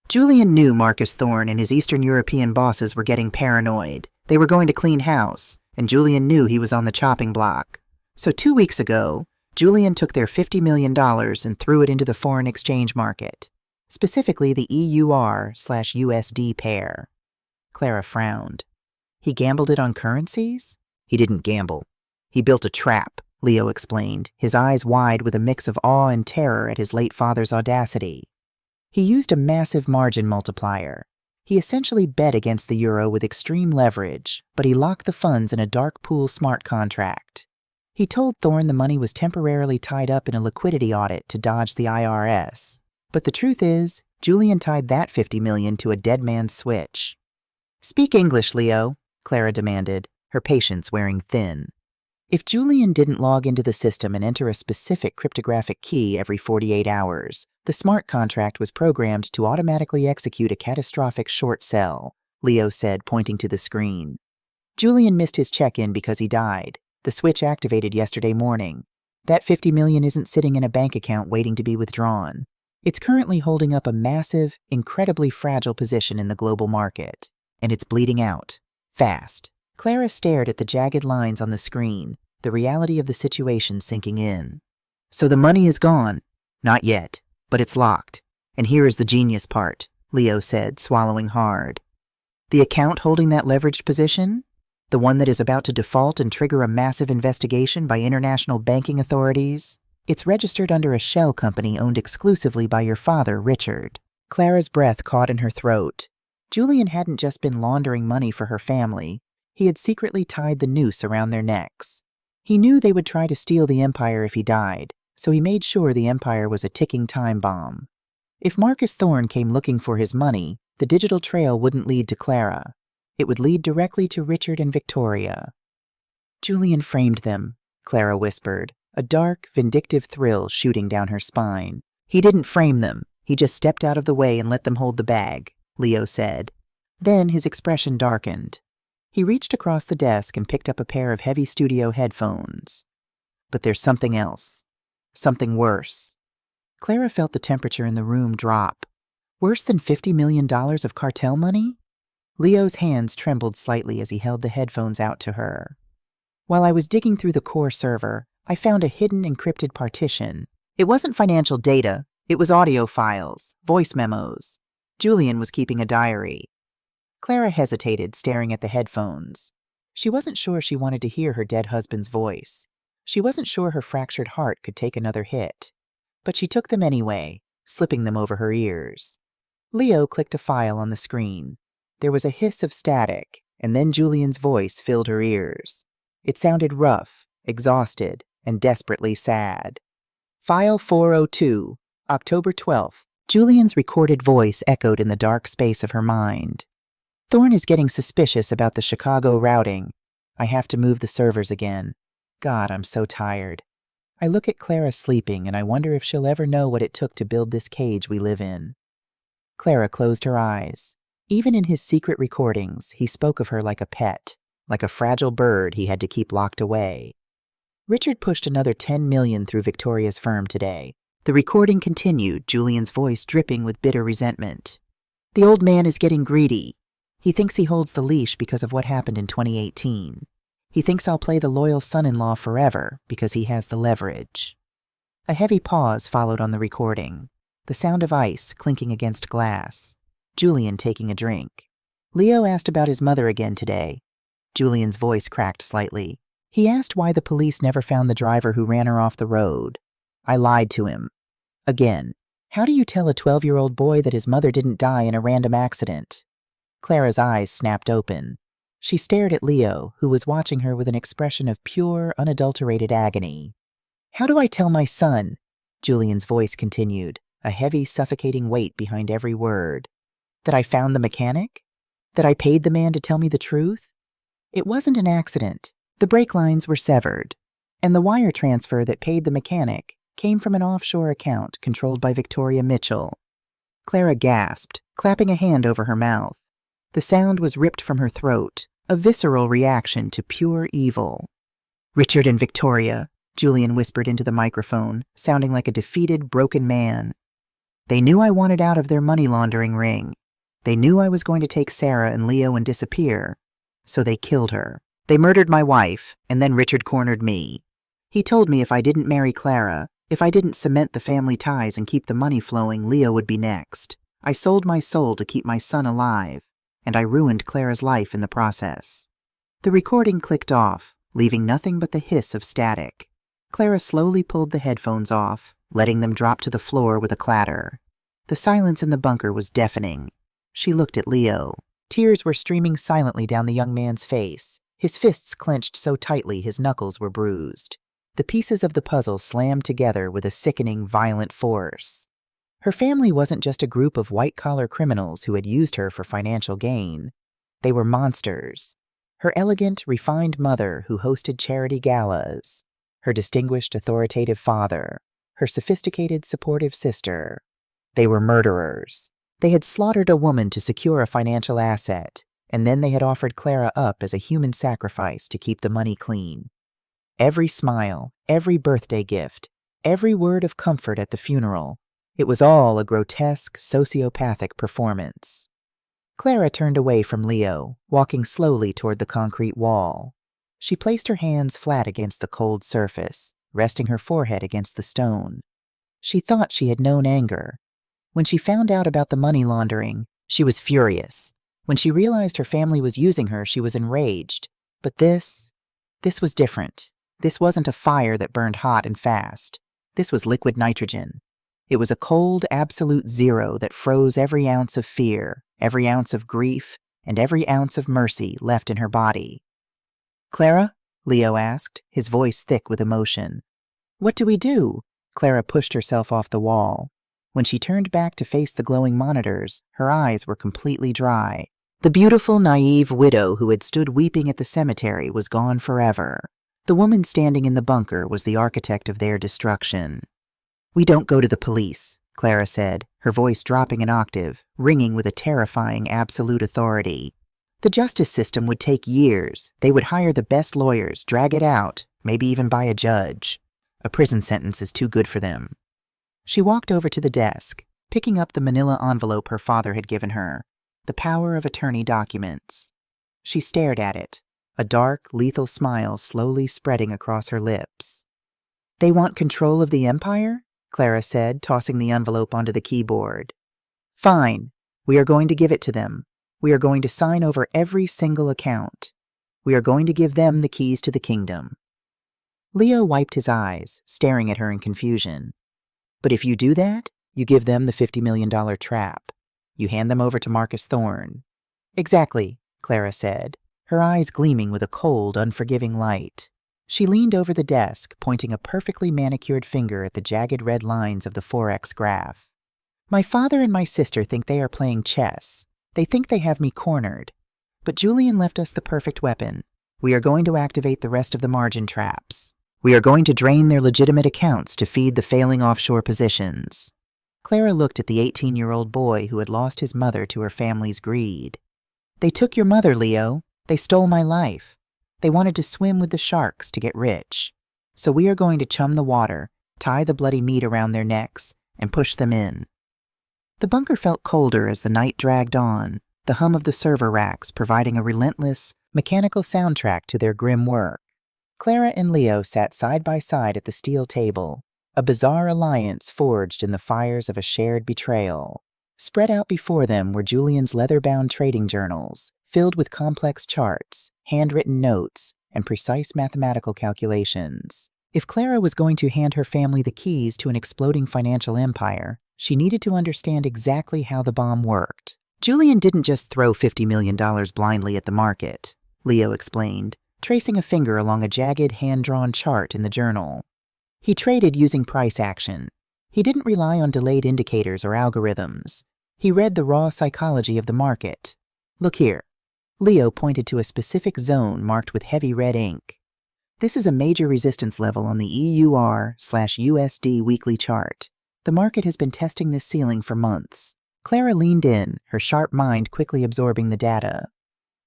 Julian knew Marcus Thorne and his Eastern European bosses were getting paranoid. They were going to clean house, and Julian knew he was on the chopping block. So 2 weeks ago, Julian took their $50 million and threw it into the foreign exchange market, specifically the EUR/USD pair. Clara frowned. "He gambled it on currencies?" "He didn't gamble. He built a trap," Leo explained, his eyes wide with a mix of awe and terror at his late father's audacity. He used a massive margin multiplier. He essentially bet against the euro with extreme leverage, but he locked the funds in a dark pool smart contract. He told Thorne the money was temporarily tied up in a liquidity audit to dodge the IRS. But the truth is, Julian tied that $50 million to a dead man's switch. "Speak English, Leo," Clara demanded, her patience wearing thin. If Julian didn't log into the system and enter a specific cryptographic key every 48 hours, the smart contract was programmed to automatically execute a catastrophic short sell, Leo said, pointing to the screen. "Julian missed his check-in because he died. The switch activated yesterday morning. That $50 million isn't sitting in a bank account waiting to be withdrawn. It's currently holding up a massive, incredibly fragile position in the global market. And it's bleeding out. Fast." Clara stared at the jagged lines on the screen, the reality of the situation sinking in. "So the money is gone?" "Not yet, but it's locked. And here is the genius part," Leo said, swallowing hard. "The account holding that leveraged position? The one that is about to default and trigger a massive investigation by international banking authorities? It's registered under a shell company owned exclusively by your father, Richard." Clara's breath caught in her throat. Julian hadn't just been laundering money for her family. He had secretly tied the noose around their necks. He knew they would try to steal the empire if he died, so he made sure the empire was a ticking time bomb. If Marcus Thorne came looking for his money, the digital trail wouldn't lead to Clara. It would lead directly to Richard and Victoria. "Julian framed them," Clara whispered, a dark, vindictive thrill shooting down her spine. "He didn't frame them. He just stepped out of the way and let them hold the bag," Leo said. Then his expression darkened. He reached across the desk and picked up a pair of heavy studio headphones. "But there's something else. Something worse." Clara felt the temperature in the room drop. Worse than $50 million of cartel money? Leo's hands trembled slightly as he held the headphones out to her. "While I was digging through the core server, I found a hidden encrypted partition. It wasn't financial data. It was audio files, voice memos. Julian was keeping a diary." Clara hesitated, staring at the headphones. She wasn't sure she wanted to hear her dead husband's voice. She wasn't sure her fractured heart could take another hit. But she took them anyway, slipping them over her ears. Leo clicked a file on the screen. There was a hiss of static, and then Julian's voice filled her ears. It sounded rough, exhausted, and desperately sad. "File 402, October 12th. Julian's recorded voice echoed in the dark space of her mind. "Thorne is getting suspicious about the Chicago routing. I have to move the servers again. God, I'm so tired. I look at Clara sleeping and I wonder if she'll ever know what it took to build this cage we live in. Clara closed her eyes. Even in his secret recordings, he spoke of her like a pet, like a fragile bird he had to keep locked away. Richard pushed another $10 million through Victoria's firm today. The recording continued, Julian's voice dripping with bitter resentment. The old man is getting greedy. He thinks he holds the leash because of what happened in 2018. He thinks I'll play the loyal son-in-law forever because he has the leverage. A heavy pause followed on the recording. The sound of ice clinking against glass. Julian taking a drink. Leo asked about his mother again today. Julian's voice cracked slightly. He asked why the police never found the driver who ran her off the road. I lied to him. Again, how do you tell a 12-year-old boy that his mother didn't die in a random accident? Clara's eyes snapped open. She stared at Leo, who was watching her with an expression of pure, unadulterated agony. How do I tell my son? Julian's voice continued, a heavy, suffocating weight behind every word. That I found the mechanic? That I paid the man to tell me the truth? It wasn't an accident. The brake lines were severed, and the wire transfer that paid the mechanic came from an offshore account controlled by Victoria Mitchell. Clara gasped, clapping a hand over her mouth. The sound was ripped from her throat, a visceral reaction to pure evil. Richard and Victoria, Julian whispered into the microphone, sounding like a defeated, broken man. They knew I wanted out of their money laundering ring. They knew I was going to take Sarah and Leo and disappear, so they killed her. They murdered my wife, and then Richard cornered me. He told me if I didn't marry Clara, if I didn't cement the family ties and keep the money flowing, Leo would be next. I sold my soul to keep my son alive, and I ruined Clara's life in the process. The recording clicked off, leaving nothing but the hiss of static. Clara slowly pulled the headphones off, letting them drop to the floor with a clatter. The silence in the bunker was deafening. She looked at Leo. Tears were streaming silently down the young man's face. His fists clenched so tightly his knuckles were bruised. The pieces of the puzzle slammed together with a sickening, violent force. Her family wasn't just a group of white-collar criminals who had used her for financial gain. They were monsters. Her elegant, refined mother who hosted charity galas. Her distinguished, authoritative father. Her sophisticated, supportive sister. They were murderers. They had slaughtered a woman to secure a financial asset, and then they had offered Clara up as a human sacrifice to keep the money clean. Every smile, every birthday gift, every word of comfort at the funeral, it was all a grotesque, sociopathic performance. Clara turned away from Leo, walking slowly toward the concrete wall. She placed her hands flat against the cold surface, resting her forehead against the stone. She thought she had known anger. When she found out about the money laundering, she was furious. When she realized her family was using her, she was enraged. But this was different. This wasn't a fire that burned hot and fast. This was liquid nitrogen. It was a cold, absolute zero that froze every ounce of fear, every ounce of grief, and every ounce of mercy left in her body. Clara? Leo asked, his voice thick with emotion. What do we do? Clara pushed herself off the wall. When she turned back to face the glowing monitors, her eyes were completely dry. The beautiful, naive widow who had stood weeping at the cemetery was gone forever. The woman standing in the bunker was the architect of their destruction. We don't go to the police, Clara said, her voice dropping an octave, ringing with a terrifying absolute authority. The justice system would take years. They would hire the best lawyers, drag it out, maybe even buy a judge. A prison sentence is too good for them. She walked over to the desk, picking up the manila envelope her father had given her, the power of attorney documents. She stared at it, a dark, lethal smile slowly spreading across her lips. They want control of the empire? Clara said, tossing the envelope onto the keyboard. Fine. We are going to give it to them. We are going to sign over every single account. We are going to give them the keys to the kingdom. Leo wiped his eyes, staring at her in confusion. But if you do that, you give them the $50 million trap. You hand them over to Marcus Thorne. Exactly, Clara said, her eyes gleaming with a cold, unforgiving light. She leaned over the desk, pointing a perfectly manicured finger at the jagged red lines of the Forex graph. My father and my sister think they are playing chess. They think they have me cornered. But Julian left us the perfect weapon. We are going to activate the rest of the margin traps. We are going to drain their legitimate accounts to feed the failing offshore positions. Clara looked at the 18-year-old boy who had lost his mother to her family's greed. They took your mother, Leo. They stole my life. They wanted to swim with the sharks to get rich. So we are going to chum the water, tie the bloody meat around their necks, and push them in. The bunker felt colder as the night dragged on, the hum of the server racks providing a relentless, mechanical soundtrack to their grim work. Clara and Leo sat side by side at the steel table, a bizarre alliance forged in the fires of a shared betrayal. Spread out before them were Julian's leather-bound trading journals, filled with complex charts, handwritten notes, and precise mathematical calculations. If Clara was going to hand her family the keys to an exploding financial empire, she needed to understand exactly how the bomb worked. Julian didn't just throw $50 million blindly at the market, Leo explained, tracing a finger along a jagged, hand-drawn chart in the journal. He traded using price action. He didn't rely on delayed indicators or algorithms. He read the raw psychology of the market. Look here. Leo pointed to a specific zone marked with heavy red ink. This is a major resistance level on the EUR/USD weekly chart. The market has been testing this ceiling for months. Clara leaned in, her sharp mind quickly absorbing the data.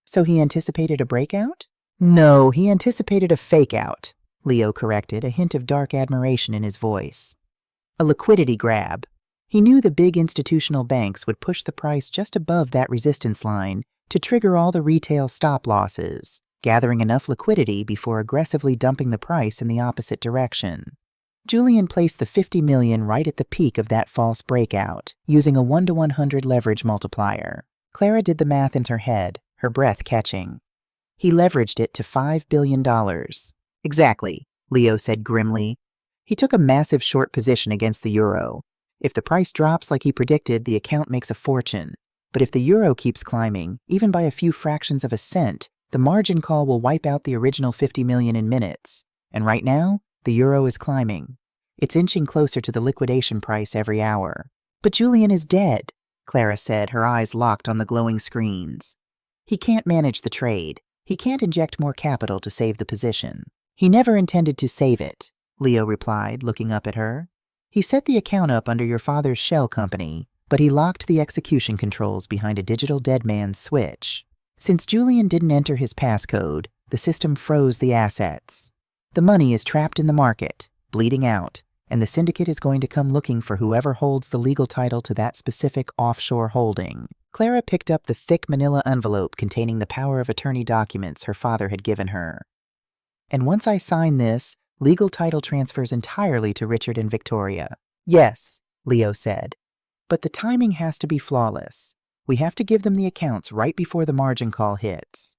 So he anticipated a breakout? No, he anticipated a fake-out, Leo corrected, a hint of dark admiration in his voice. A liquidity grab. He knew the big institutional banks would push the price just above that resistance line to trigger all the retail stop losses, gathering enough liquidity before aggressively dumping the price in the opposite direction. Julian placed the $50 million right at the peak of that false breakout, using a 1-to-100 leverage multiplier. Clara did the math in her head, her breath catching. He leveraged it to $5 billion. Exactly, Leo said grimly. He took a massive short position against the euro. If the price drops like he predicted, the account makes a fortune. But if the euro keeps climbing, even by a few fractions of a cent, the margin call will wipe out the original $50 million in minutes. And right now, the euro is climbing. It's inching closer to the liquidation price every hour. But Julian is dead, Clara said, her eyes locked on the glowing screens. He can't manage the trade. He can't inject more capital to save the position. He never intended to save it, Leo replied, looking up at her. He set the account up under your father's shell company, but he locked the execution controls behind a digital dead man's switch. Since Julian didn't enter his passcode, the system froze the assets. The money is trapped in the market, bleeding out, and the syndicate is going to come looking for whoever holds the legal title to that specific offshore holding. Clara picked up the thick manila envelope containing the power of attorney documents her father had given her. And once I sign this, legal title transfers entirely to Richard and Victoria. Yes, Leo said. But the timing has to be flawless. We have to give them the accounts right before the margin call hits.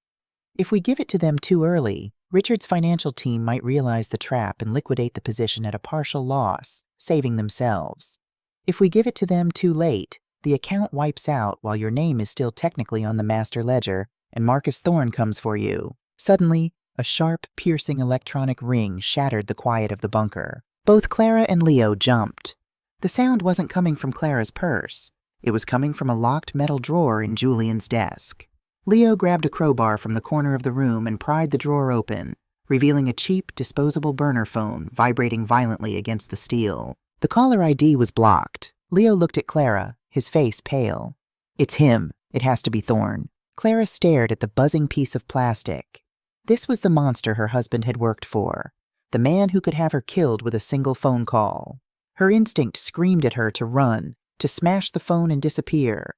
If we give it to them too early, Richard's financial team might realize the trap and liquidate the position at a partial loss, saving themselves. If we give it to them too late, the account wipes out while your name is still technically on the master ledger, and Marcus Thorne comes for you. Suddenly, a sharp, piercing electronic ring shattered the quiet of the bunker. Both Clara and Leo jumped. The sound wasn't coming from Clara's purse. It was coming from a locked metal drawer in Julian's desk. Leo grabbed a crowbar from the corner of the room and pried the drawer open, revealing a cheap, disposable burner phone vibrating violently against the steel. The caller ID was blocked. Leo looked at Clara, his face pale. It's him. It has to be Thorne. Clara stared at the buzzing piece of plastic. This was the monster her husband had worked for, the man who could have her killed with a single phone call. Her instinct screamed at her to run, to smash the phone and disappear.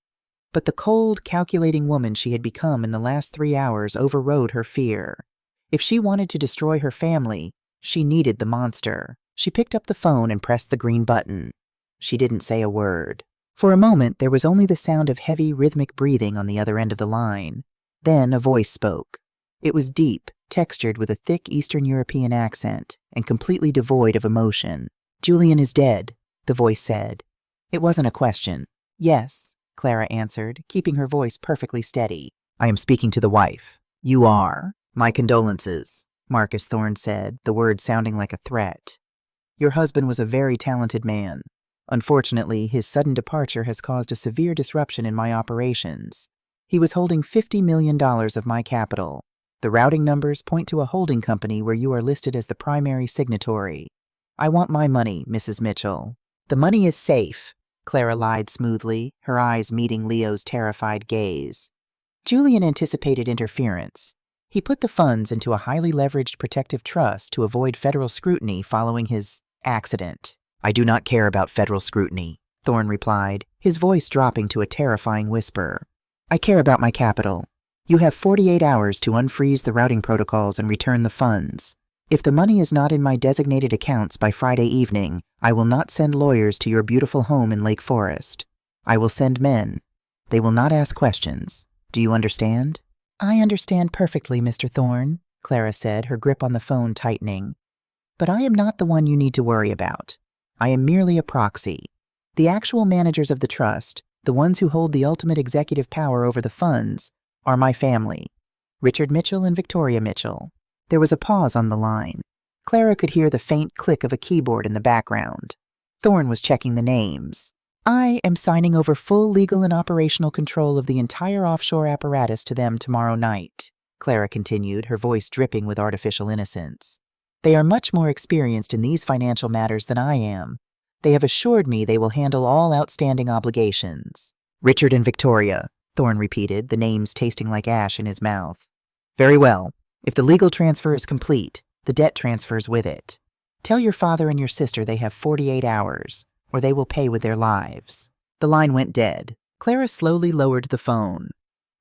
But the cold, calculating woman she had become in the last 3 hours overrode her fear. If she wanted to destroy her family, she needed the monster. She picked up the phone and pressed the green button. She didn't say a word. For a moment, there was only the sound of heavy, rhythmic breathing on the other end of the line. Then a voice spoke. It was deep, textured with a thick Eastern European accent, and completely devoid of emotion. Julian is dead, the voice said. It wasn't a question. Yes, Clara answered, keeping her voice perfectly steady. I am speaking to the wife. You are? My condolences, Marcus Thorne said, the words sounding like a threat. Your husband was a very talented man. Unfortunately, his sudden departure has caused a severe disruption in my operations. He was holding $50 million of my capital. The routing numbers point to a holding company where you are listed as the primary signatory. I want my money, Mrs. Mitchell. The money is safe, Clara lied smoothly, her eyes meeting Leo's terrified gaze. Julian anticipated interference. He put the funds into a highly leveraged protective trust to avoid federal scrutiny following his accident. I do not care about federal scrutiny, Thorne replied, his voice dropping to a terrifying whisper. I care about my capital. You have 48 hours to unfreeze the routing protocols and return the funds. If the money is not in my designated accounts by Friday evening, I will not send lawyers to your beautiful home in Lake Forest. I will send men. They will not ask questions. Do you understand? I understand perfectly, Mr. Thorne, Clara said, her grip on the phone tightening. But I am not the one you need to worry about. I am merely a proxy. The actual managers of the trust, the ones who hold the ultimate executive power over the funds, are my family, Richard Mitchell and Victoria Mitchell. There was a pause on the line. Clara could hear the faint click of a keyboard in the background. Thorne was checking the names. I am signing over full legal and operational control of the entire offshore apparatus to them tomorrow night, Clara continued, her voice dripping with artificial innocence. They are much more experienced in these financial matters than I am. They have assured me they will handle all outstanding obligations. Richard and Victoria, Thorne repeated, the names tasting like ash in his mouth. Very well. If the legal transfer is complete, the debt transfers with it. Tell your father and your sister they have 48 hours, or they will pay with their lives. The line went dead. Clara slowly lowered the phone.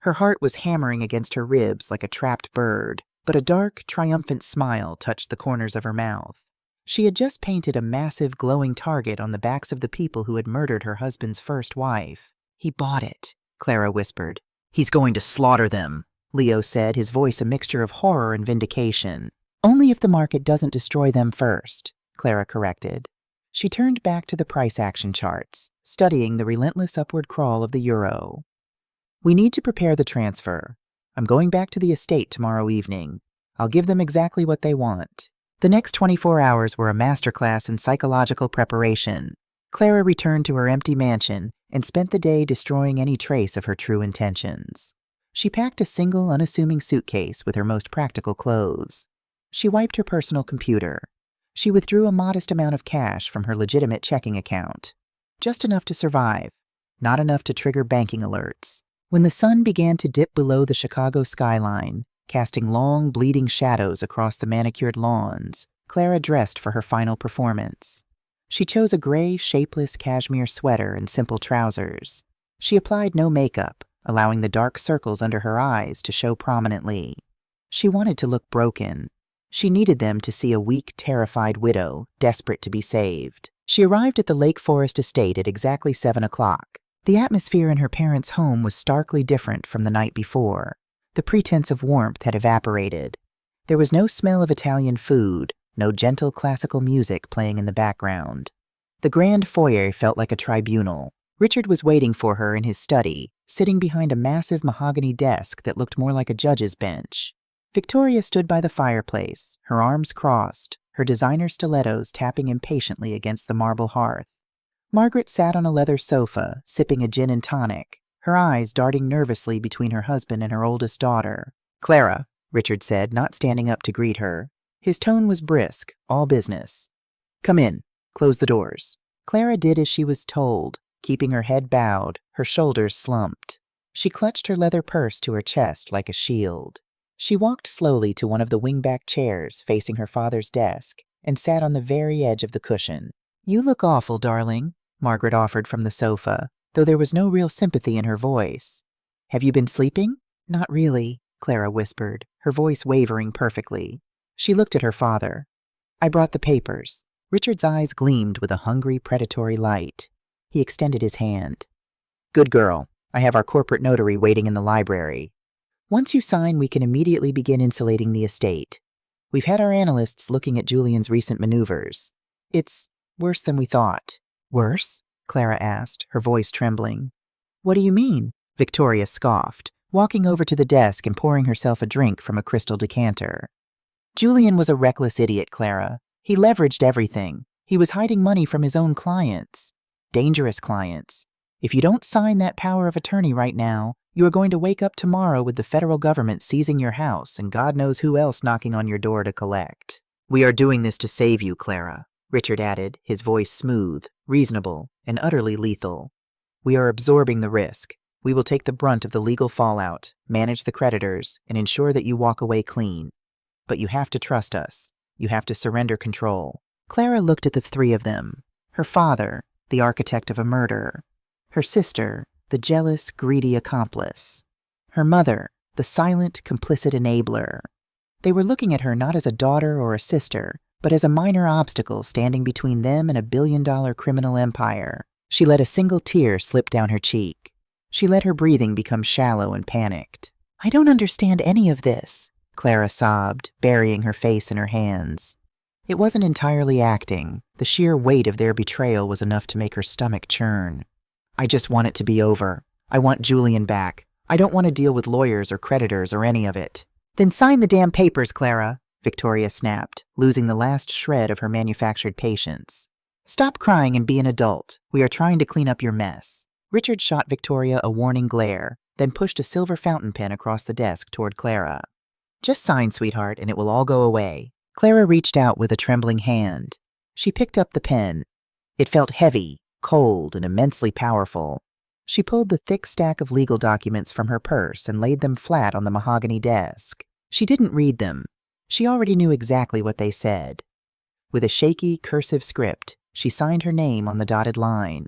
Her heart was hammering against her ribs like a trapped bird, but a dark, triumphant smile touched the corners of her mouth. She had just painted a massive, glowing target on the backs of the people who had murdered her husband's first wife. He bought it, Clara whispered. He's going to slaughter them, Leo said, his voice a mixture of horror and vindication. Only if the market doesn't destroy them first, Clara corrected. She turned back to the price action charts, studying the relentless upward crawl of the euro. We need to prepare the transfer. I'm going back to the estate tomorrow evening. I'll give them exactly what they want. The next 24 hours were a masterclass in psychological preparation. Clara returned to her empty mansion and spent the day destroying any trace of her true intentions. She packed a single, unassuming suitcase with her most practical clothes. She wiped her personal computer. She withdrew a modest amount of cash from her legitimate checking account. Just enough to survive, not enough to trigger banking alerts. When the sun began to dip below the Chicago skyline, casting long, bleeding shadows across the manicured lawns, Clara dressed for her final performance. She chose a gray, shapeless cashmere sweater and simple trousers. She applied no makeup, allowing the dark circles under her eyes to show prominently. She wanted to look broken. She needed them to see a weak, terrified widow, desperate to be saved. She arrived at the Lake Forest estate at exactly 7 o'clock. The atmosphere in her parents' home was starkly different from the night before. The pretense of warmth had evaporated. There was no smell of Italian food, no gentle classical music playing in the background. The grand foyer felt like a tribunal. Richard was waiting for her in his study, sitting behind a massive mahogany desk that looked more like a judge's bench. Victoria stood by the fireplace, her arms crossed, her designer stilettos tapping impatiently against the marble hearth. Margaret sat on a leather sofa, sipping a gin and tonic, her eyes darting nervously between her husband and her oldest daughter. Clara, Richard said, not standing up to greet her. His tone was brisk, all business. Come in. Close the doors. Clara did as she was told, keeping her head bowed, her shoulders slumped. She clutched her leather purse to her chest like a shield. She walked slowly to one of the wingback chairs facing her father's desk and sat on the very edge of the cushion. You look awful, darling, Margaret offered from the sofa, though there was no real sympathy in her voice. Have you been sleeping? Not really, Clara whispered, her voice wavering perfectly. She looked at her father. I brought the papers. Richard's eyes gleamed with a hungry, predatory light. He extended his hand. Good girl. I have our corporate notary waiting in the library. Once you sign, we can immediately begin insulating the estate. We've had our analysts looking at Julian's recent maneuvers. It's worse than we thought. Worse? Clara asked, her voice trembling. What do you mean? Victoria scoffed, walking over to the desk and pouring herself a drink from a crystal decanter. Julian was a reckless idiot, Clara. He leveraged everything. He was hiding money from his own clients. Dangerous clients. If you don't sign that power of attorney right now, You are going to wake up tomorrow with the federal government seizing your house and God knows who else knocking on your door to collect. We are doing this to save you, Clara, Richard added, his voice smooth, reasonable, and utterly lethal. We are absorbing the risk. We will take the brunt of the legal fallout, manage the creditors, and ensure that you walk away clean. But you have to trust us. You have to surrender control. Clara looked at the three of them. Her father, the architect of a murder. Her sister, the jealous, greedy accomplice. Her mother, the silent, complicit enabler. They were looking at her not as a daughter or a sister, but as a minor obstacle standing between them and a billion-dollar criminal empire. She let a single tear slip down her cheek. She let her breathing become shallow and panicked. I don't understand any of this, Clara sobbed, burying her face in her hands. It wasn't entirely acting. The sheer weight of their betrayal was enough to make her stomach churn. I just want it to be over. I want Julian back. I don't want to deal with lawyers or creditors or any of it. Then sign the damn papers, Clara, Victoria snapped, losing the last shred of her manufactured patience. Stop crying and be an adult. We are trying to clean up your mess. Richard shot Victoria a warning glare, then pushed a silver fountain pen across the desk toward Clara. Just sign, sweetheart, and it will all go away. Clara reached out with a trembling hand. She picked up the pen. It felt heavy, cold, and immensely powerful. She pulled the thick stack of legal documents from her purse and laid them flat on the mahogany desk. She didn't read them. She already knew exactly what they said. With a shaky, cursive script, she signed her name on the dotted line.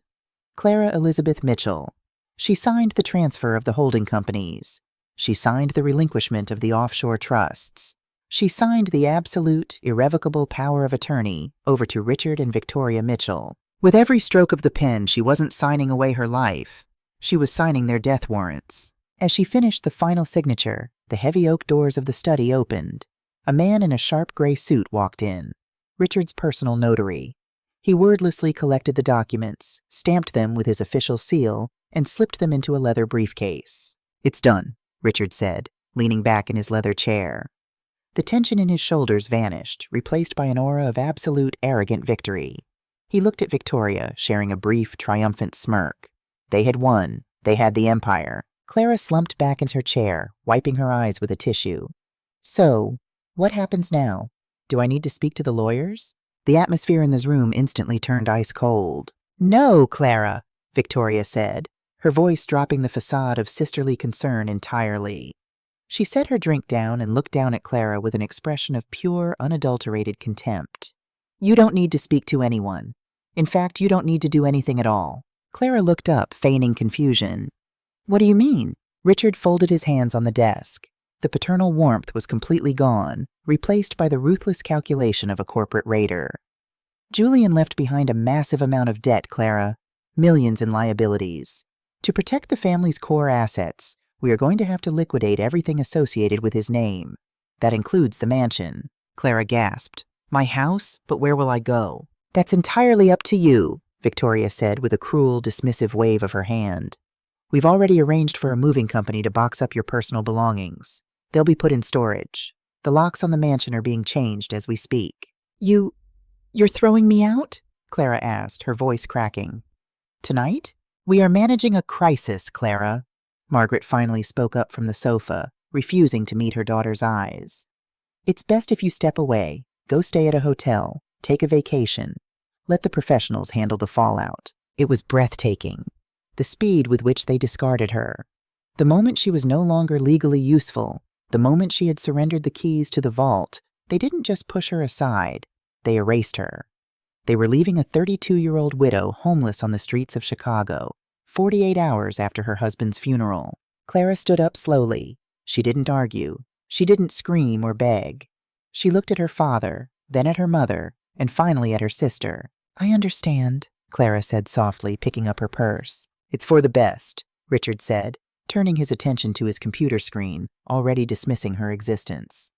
Clara Elizabeth Mitchell. She signed the transfer of the holding companies. She signed the relinquishment of the offshore trusts. She signed the absolute, irrevocable power of attorney over to Richard and Victoria Mitchell. With every stroke of the pen, she wasn't signing away her life. She was signing their death warrants. As she finished the final signature, the heavy oak doors of the study opened. A man in a sharp gray suit walked in. Richard's personal notary. He wordlessly collected the documents, stamped them with his official seal, and slipped them into a leather briefcase. It's done, Richard said, leaning back in his leather chair. The tension in his shoulders vanished, replaced by an aura of absolute, arrogant victory. He looked at Victoria, sharing a brief, triumphant smirk. They had won. They had the empire. Clara slumped back in her chair, wiping her eyes with a tissue. So, what happens now? Do I need to speak to the lawyers? The atmosphere in this room instantly turned ice cold. No, Clara, Victoria said, her voice dropping the facade of sisterly concern entirely. She set her drink down and looked down at Clara with an expression of pure, unadulterated contempt. You don't need to speak to anyone. In fact, you don't need to do anything at all. Clara looked up, feigning confusion. What do you mean? Richard folded his hands on the desk. The paternal warmth was completely gone, replaced by the ruthless calculation of a corporate raider. Julian left behind a massive amount of debt, Clara. Millions in liabilities. To protect the family's core assets, we are going to have to liquidate everything associated with his name. That includes the mansion. Clara gasped. My house? But where will I go? That's entirely up to you, Victoria said with a cruel, dismissive wave of her hand. We've already arranged for a moving company to box up your personal belongings. They'll be put in storage. The locks on the mansion are being changed as we speak. You're throwing me out? Clara asked, her voice cracking. Tonight? We are managing a crisis, Clara. Margaret finally spoke up from the sofa, refusing to meet her daughter's eyes. It's best if you step away, go stay at a hotel, take a vacation. Let the professionals handle the fallout. It was breathtaking. The speed with which they discarded her. The moment she was no longer legally useful, the moment she had surrendered the keys to the vault, they didn't just push her aside, they erased her. They were leaving a 32-year-old widow homeless on the streets of Chicago, 48 hours after her husband's funeral. Clara stood up slowly. She didn't argue. She didn't scream or beg. She looked at her father, then at her mother, and finally at her sister. I understand, Clara said softly, picking up her purse. It's for the best, Richard said, turning his attention to his computer screen, already dismissing her existence.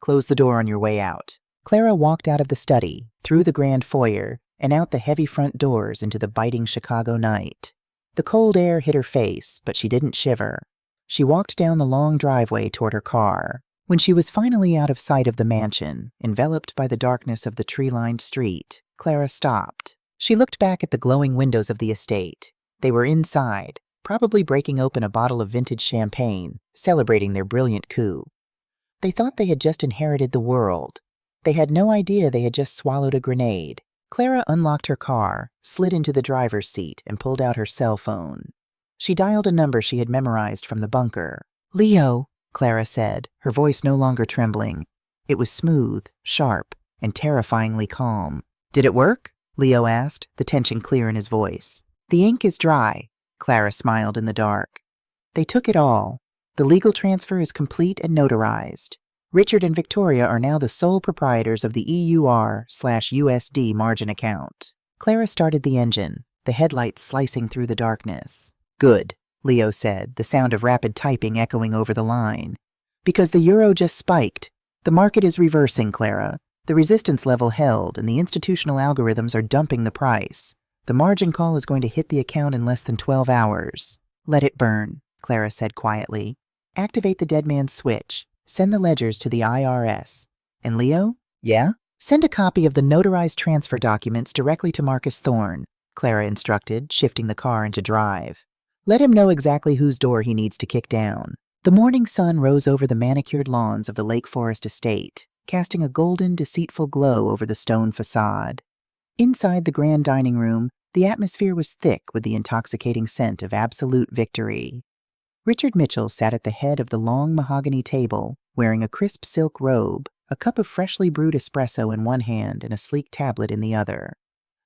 Close the door on your way out. Clara walked out of the study, through the grand foyer, and out the heavy front doors into the biting Chicago night. The cold air hit her face, but she didn't shiver. She walked down the long driveway toward her car. When she was finally out of sight of the mansion, enveloped by the darkness of the tree-lined street, Clara stopped. She looked back at the glowing windows of the estate. They were inside, probably breaking open a bottle of vintage champagne, celebrating their brilliant coup. They thought they had just inherited the world. They had no idea they had just swallowed a grenade. Clara unlocked her car, slid into the driver's seat, and pulled out her cell phone. She dialed a number she had memorized from the bunker. "Leo," Clara said, her voice no longer trembling. It was smooth, sharp, and terrifyingly calm. "Did it work?" Leo asked, the tension clear in his voice. "The ink is dry," Clara smiled in the dark. "They took it all. The legal transfer is complete and notarized. Richard and Victoria are now the sole proprietors of the EUR/USD margin account." Clara started the engine, the headlights slicing through the darkness. "Good," Leo said, the sound of rapid typing echoing over the line. "Because the euro just spiked. The market is reversing, Clara. The resistance level held, and the institutional algorithms are dumping the price. The margin call is going to hit the account in less than 12 hours. Let it burn," Clara said quietly. "Activate the dead man's switch. Send the ledgers to the IRS. And Leo?" "Yeah?" "Send a copy of the notarized transfer documents directly to Marcus Thorne," Clara instructed, shifting the car into drive. "Let him know exactly whose door he needs to kick down." The morning sun rose over the manicured lawns of the Lake Forest estate, casting a golden, deceitful glow over the stone facade. Inside the grand dining room, the atmosphere was thick with the intoxicating scent of absolute victory. Richard Mitchell sat at the head of the long mahogany table, wearing a crisp silk robe, a cup of freshly brewed espresso in one hand and a sleek tablet in the other.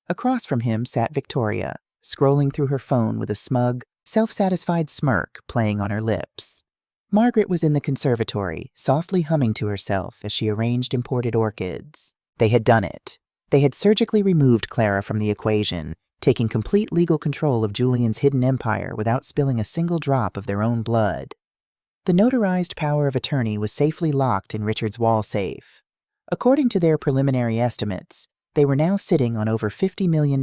Across from him sat Victoria, scrolling through her phone with a smug, self-satisfied smirk playing on her lips. Margaret was in the conservatory, softly humming to herself as she arranged imported orchids. They had done it. They had surgically removed Clara from the equation, taking complete legal control of Julian's hidden empire without spilling a single drop of their own blood. The notarized power of attorney was safely locked in Richard's wall safe. According to their preliminary estimates, they were now sitting on over $50 million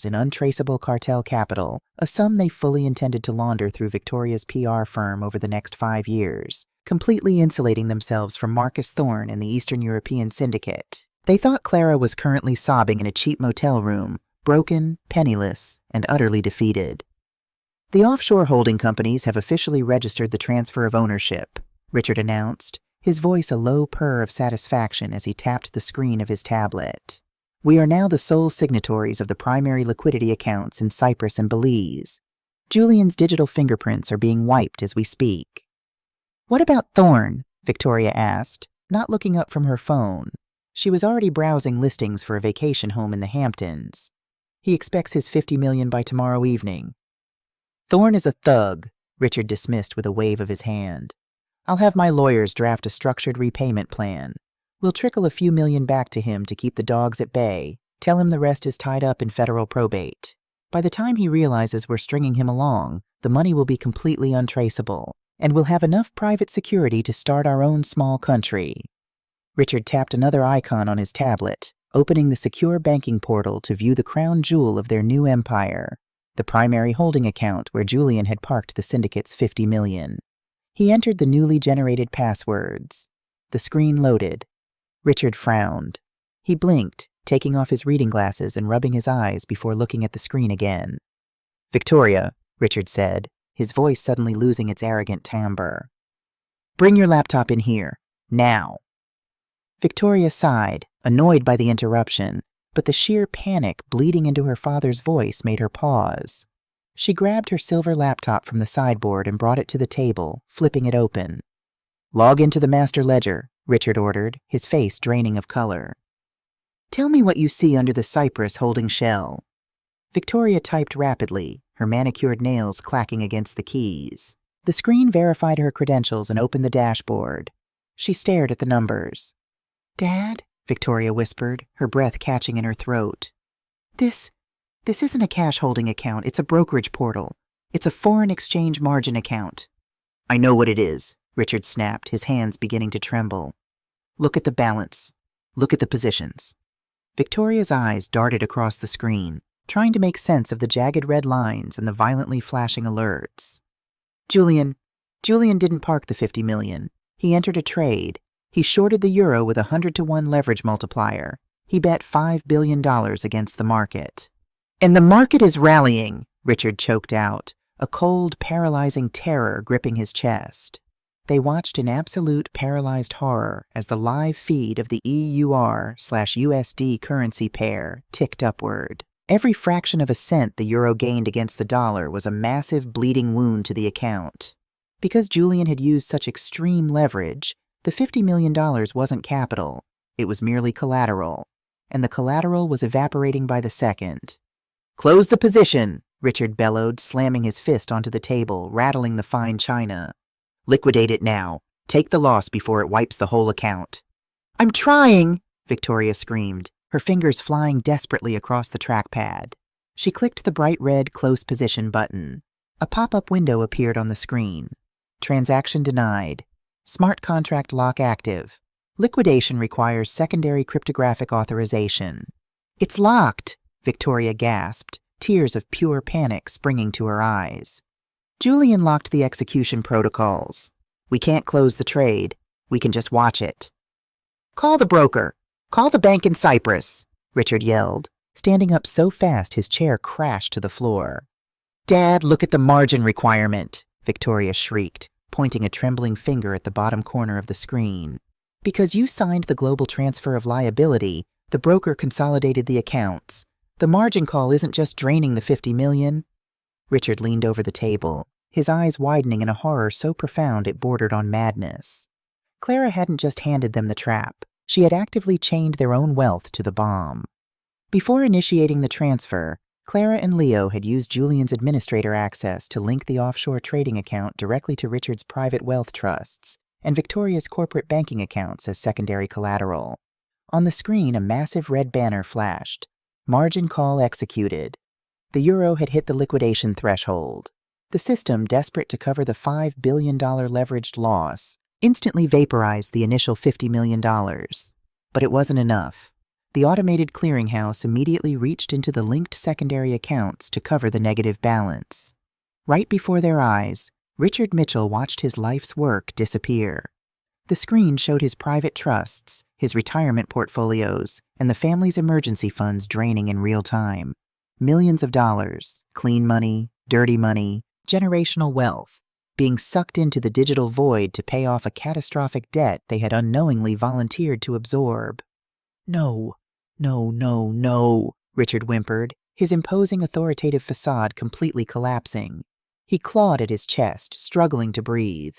in untraceable cartel capital, a sum they fully intended to launder through Victoria's PR firm over the next 5 years, completely insulating themselves from Marcus Thorne and the Eastern European syndicate. They thought Clara was currently sobbing in a cheap motel room, broken, penniless, and utterly defeated. "The offshore holding companies have officially registered the transfer of ownership," Richard announced, his voice a low purr of satisfaction as he tapped the screen of his tablet. "We are now the sole signatories of the primary liquidity accounts in Cyprus and Belize. Julian's digital fingerprints are being wiped as we speak." "What about Thorne?" Victoria asked, not looking up from her phone. She was already browsing listings for a vacation home in the Hamptons. "He expects his $50 million by tomorrow evening." "Thorne is a thug," Richard dismissed with a wave of his hand. "I'll have my lawyers draft a structured repayment plan. We'll trickle a few million back to him to keep the dogs at bay, tell him the rest is tied up in federal probate. By the time he realizes we're stringing him along, the money will be completely untraceable, and we'll have enough private security to start our own small country." Richard tapped another icon on his tablet, opening the secure banking portal to view the crown jewel of their new empire, the primary holding account where Julian had parked the syndicate's $50 million. He entered the newly generated passwords. The screen loaded. Richard frowned. He blinked, taking off his reading glasses and rubbing his eyes before looking at the screen again. "Victoria," Richard said, his voice suddenly losing its arrogant timbre. "Bring your laptop in here. Now." Victoria sighed, annoyed by the interruption, but the sheer panic bleeding into her father's voice made her pause. She grabbed her silver laptop from the sideboard and brought it to the table, flipping it open. "Log into the master ledger," Richard ordered, his face draining of color. "Tell me what you see under the cypress holding shell." Victoria typed rapidly, her manicured nails clacking against the keys. The screen verified her credentials and opened the dashboard. She stared at the numbers. "Dad," Victoria whispered, her breath catching in her throat. This isn't a cash holding account, it's a brokerage portal. It's a foreign exchange margin account." "I know what it is," Richard snapped, his hands beginning to tremble. "Look at the balance. Look at the positions." Victoria's eyes darted across the screen, trying to make sense of the jagged red lines and the violently flashing alerts. Julian didn't park the $50 million. He entered a trade. He shorted the euro with a 100-to-1 leverage multiplier. He bet $5 billion against the market. "And the market is rallying," Richard choked out, a cold, paralyzing terror gripping his chest. They watched in absolute paralyzed horror as the live feed of the EUR/USD currency pair ticked upward. Every fraction of a cent the euro gained against the dollar was a massive bleeding wound to the account. Because Julian had used such extreme leverage, the $50 million wasn't capital, it was merely collateral, and the collateral was evaporating by the second. "Close the position," Richard bellowed, slamming his fist onto the table, rattling the fine china. "Liquidate it now. Take the loss before it wipes the whole account." "I'm trying!" Victoria screamed, her fingers flying desperately across the trackpad. She clicked the bright red close position button. A pop-up window appeared on the screen. Transaction denied. Smart contract lock active. Liquidation requires secondary cryptographic authorization. "It's locked," Victoria gasped, tears of pure panic springing to her eyes. Julian locked the execution protocols. "We can't close the trade. We can just watch it." "Call the broker. Call the bank in Cyprus," Richard yelled, standing up so fast his chair crashed to the floor. "Dad, look at the margin requirement," Victoria shrieked, pointing a trembling finger at the bottom corner of the screen. "Because you signed the global transfer of liability, the broker consolidated the accounts. The margin call isn't just draining the $50 million. Richard leaned over the table, his eyes widening in a horror so profound it bordered on madness. Clara hadn't just handed them the trap. She had actively chained their own wealth to the bomb. Before initiating the transfer, Clara and Leo had used Julian's administrator access to link the offshore trading account directly to Richard's private wealth trusts and Victoria's corporate banking accounts as secondary collateral. On the screen, a massive red banner flashed. Margin call executed. The euro had hit the liquidation threshold. The system, desperate to cover the $5 billion leveraged loss, instantly vaporized the initial $50 million. But it wasn't enough. The automated clearinghouse immediately reached into the linked secondary accounts to cover the negative balance. Right before their eyes, Richard Mitchell watched his life's work disappear. The screen showed his private trusts, his retirement portfolios, and the family's emergency funds draining in real time. Millions of dollars, clean money, dirty money, generational wealth, being sucked into the digital void to pay off a catastrophic debt they had unknowingly volunteered to absorb. "No, no, no, no," Richard whimpered, his imposing authoritative facade completely collapsing. He clawed at his chest, struggling to breathe.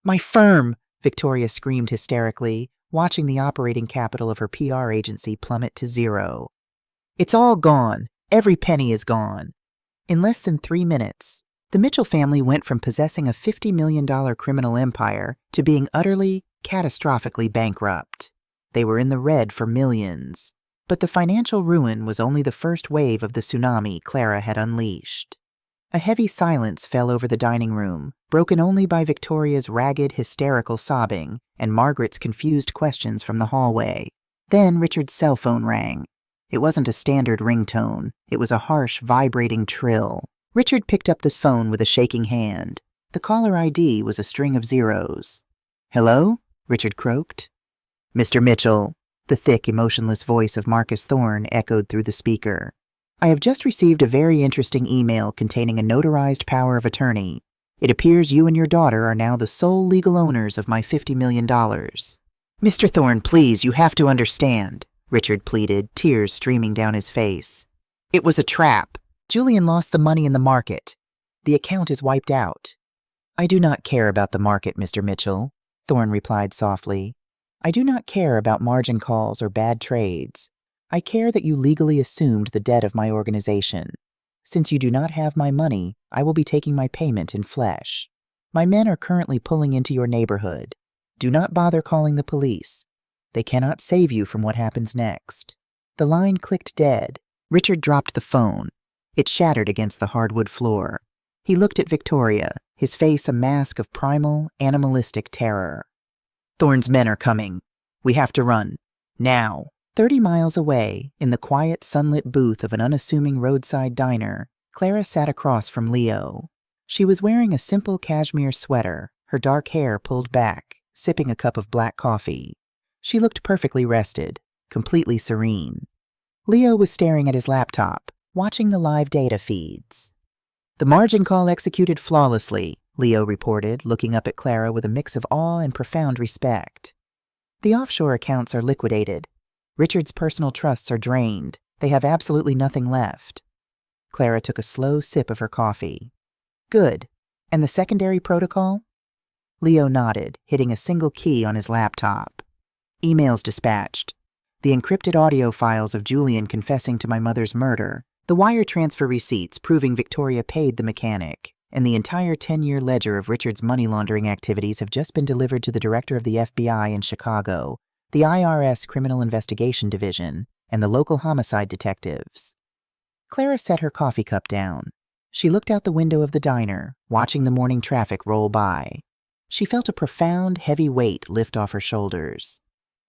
"My firm!" Victoria screamed hysterically, watching the operating capital of her PR agency plummet to zero. "It's all gone. Every penny is gone." In less than 3 minutes, the Mitchell family went from possessing a $50 million criminal empire to being utterly, catastrophically bankrupt. They were in the red for millions. But the financial ruin was only the first wave of the tsunami Clara had unleashed. A heavy silence fell over the dining room, broken only by Victoria's ragged, hysterical sobbing and Margaret's confused questions from the hallway. Then Richard's cell phone rang. It wasn't a standard ringtone. It was a harsh, vibrating trill. Richard picked up this phone with a shaking hand. The caller ID was a string of zeros. "Hello?" Richard croaked. "Mr. Mitchell," the thick, emotionless voice of Marcus Thorne echoed through the speaker. "I have just received a very interesting email containing a notarized power of attorney. It appears you and your daughter are now the sole legal owners of my $50 million. "Mr. Thorne, please, you have to understand," Richard pleaded, tears streaming down his face. "It was a trap. Julian lost the money in the market. The account is wiped out." "I do not care about the market, Mr. Mitchell," Thorne replied softly. "I do not care about margin calls or bad trades. I care that you legally assumed the debt of my organization. Since you do not have my money, I will be taking my payment in flesh. My men are currently pulling into your neighborhood. Do not bother calling the police. They cannot save you from what happens next." The line clicked dead. Richard dropped the phone. It shattered against the hardwood floor. He looked at Victoria, his face a mask of primal, animalistic terror. "Thorne's men are coming. We have to run. Now." 30 miles away, in the quiet, sunlit booth of an unassuming roadside diner, Clara sat across from Leo. She was wearing a simple cashmere sweater, her dark hair pulled back, sipping a cup of black coffee. She looked perfectly rested, completely serene. Leo was staring at his laptop, watching the live data feeds. The margin call executed flawlessly, Leo reported, looking up at Clara with a mix of awe and profound respect. The offshore accounts are liquidated. Richard's personal trusts are drained. They have absolutely nothing left. Clara took a slow sip of her coffee. Good. And the secondary protocol? Leo nodded, hitting a single key on his laptop. Emails dispatched. The encrypted audio files of Julian confessing to my mother's murder, the wire transfer receipts proving Victoria paid the mechanic, and the entire 10-year ledger of Richard's money laundering activities have just been delivered to the director of the FBI in Chicago, the IRS Criminal Investigation Division, and the local homicide detectives. Clara set her coffee cup down. She looked out the window of the diner, watching the morning traffic roll by. She felt a profound, heavy weight lift off her shoulders.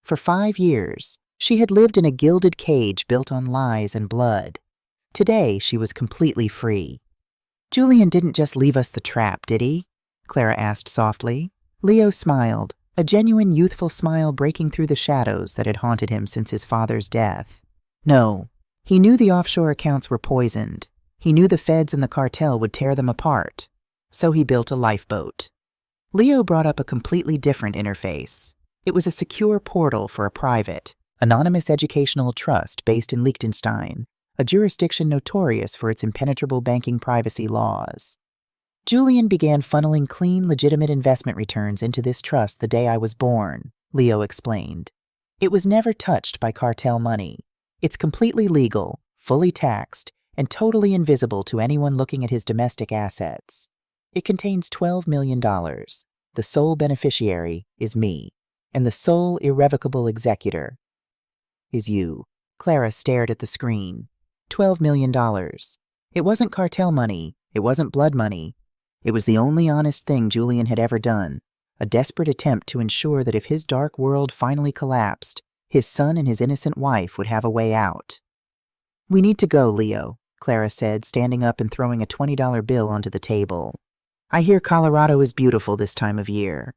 For 5 years, she had lived in a gilded cage built on lies and blood. Today, she was completely free. Julian didn't just leave us the trap, did he? Clara asked softly. Leo smiled, a genuine youthful smile breaking through the shadows that had haunted him since his father's death. No, he knew the offshore accounts were poisoned. He knew the feds and the cartel would tear them apart. So he built a lifeboat. Leo brought up a completely different interface. It was a secure portal for a private, anonymous educational trust based in Liechtenstein, a jurisdiction notorious for its impenetrable banking privacy laws. Julian began funneling clean, legitimate investment returns into this trust the day I was born, Leo explained. It was never touched by cartel money. It's completely legal, fully taxed, and totally invisible to anyone looking at his domestic assets. It contains $12 million. The sole beneficiary is me, and the sole irrevocable executor is you. Clara stared at the screen. $12 million. It wasn't cartel money. It wasn't blood money. It was the only honest thing Julian had ever done, a desperate attempt to ensure that if his dark world finally collapsed, his son and his innocent wife would have a way out. We need to go, Leo, Clara said, standing up and throwing a $20 bill onto the table. I hear Colorado is beautiful this time of year.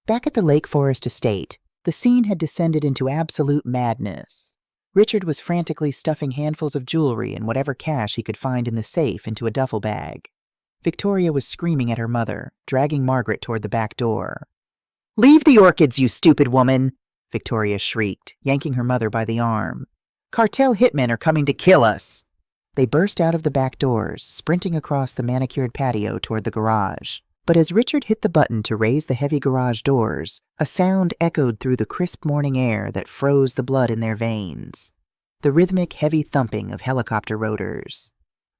Back at the Lake Forest estate, the scene had descended into absolute madness. Richard was frantically stuffing handfuls of jewelry and whatever cash he could find in the safe into a duffel bag. Victoria was screaming at her mother, dragging Margaret toward the back door. "Leave the orchids, you stupid woman!" Victoria shrieked, yanking her mother by the arm. "Cartel hitmen are coming to kill us!" They burst out of the back doors, sprinting across the manicured patio toward the garage. But as Richard hit the button to raise the heavy garage doors, a sound echoed through the crisp morning air that froze the blood in their veins. The rhythmic, heavy thumping of helicopter rotors.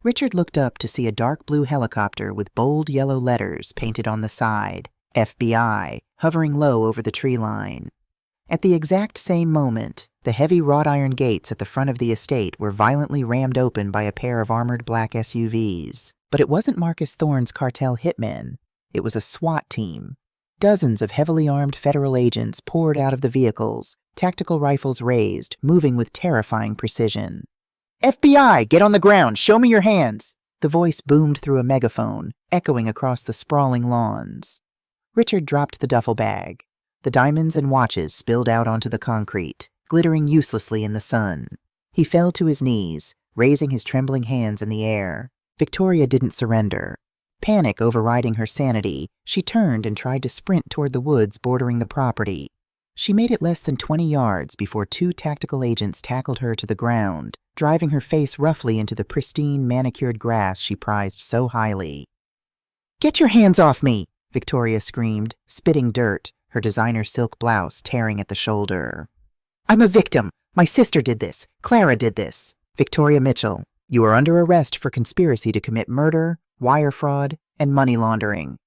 Richard looked up to see a dark blue helicopter with bold yellow letters painted on the side, FBI, hovering low over the tree line. At the exact same moment, the heavy wrought iron gates at the front of the estate were violently rammed open by a pair of armored black SUVs. But it wasn't Marcus Thorne's cartel hitmen. It was a SWAT team. Dozens of heavily armed federal agents poured out of the vehicles, tactical rifles raised, moving with terrifying precision. "FBI, get on the ground! Show me your hands!" The voice boomed through a megaphone, echoing across the sprawling lawns. Richard dropped the duffel bag. The diamonds and watches spilled out onto the concrete, glittering uselessly in the sun. He fell to his knees, raising his trembling hands in the air. Victoria didn't surrender. Panic overriding her sanity, she turned and tried to sprint toward the woods bordering the property. She made it less than 20 yards before 2 tactical agents tackled her to the ground, driving her face roughly into the pristine, manicured grass she prized so highly. "Get your hands off me!" Victoria screamed, spitting dirt, her designer silk blouse tearing at the shoulder. "I'm a victim. My sister did this. Clara did this. Victoria Mitchell, you are under arrest for conspiracy to commit murder, wire fraud, and money laundering,"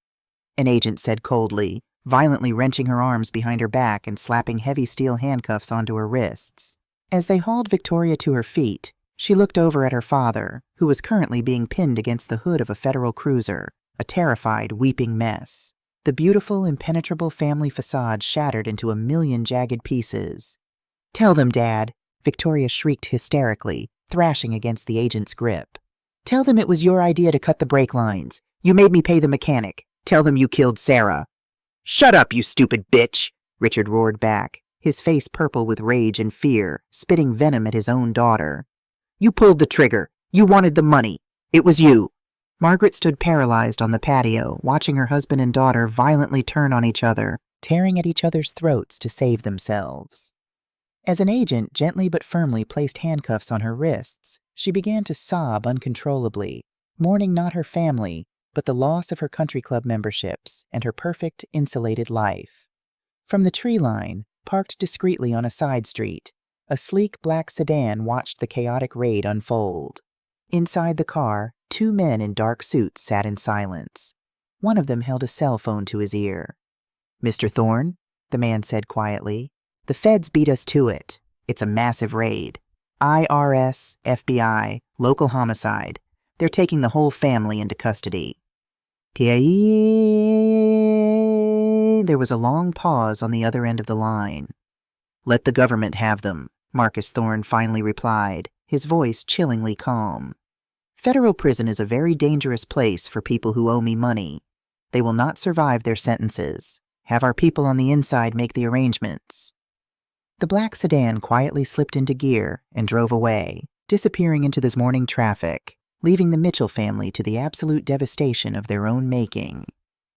an agent said coldly, violently wrenching her arms behind her back and slapping heavy steel handcuffs onto her wrists. As they hauled Victoria to her feet, she looked over at her father, who was currently being pinned against the hood of a federal cruiser, a terrified, weeping mess. The beautiful, impenetrable family facade shattered into a million jagged pieces. "Tell them, Dad," Victoria shrieked hysterically, thrashing against the agent's grip. "Tell them it was your idea to cut the brake lines. You made me pay the mechanic. Tell them you killed Sarah." "Shut up, you stupid bitch!" Richard roared back, his face purple with rage and fear, spitting venom at his own daughter. "You pulled the trigger. You wanted the money. It was you." Margaret stood paralyzed on the patio, watching her husband and daughter violently turn on each other, tearing at each other's throats to save themselves. As an agent gently but firmly placed handcuffs on her wrists, she began to sob uncontrollably, mourning not her family, but the loss of her country club memberships and her perfect, insulated life. From the tree line, parked discreetly on a side street, a sleek black sedan watched the chaotic raid unfold. Inside the car, 2 men in dark suits sat in silence. One of them held a cell phone to his ear. "Mr. Thorne," the man said quietly, "the feds beat us to it. It's a massive raid. IRS, FBI, local homicide. They're taking the whole family into custody." There was a long pause on the other end of the line. "Let the government have them," Marcus Thorne finally replied, his voice chillingly calm. "Federal prison is a very dangerous place for people who owe me money. They will not survive their sentences. Have our people on the inside make the arrangements." The black sedan quietly slipped into gear and drove away, disappearing into this morning traffic, leaving the Mitchell family to the absolute devastation of their own making.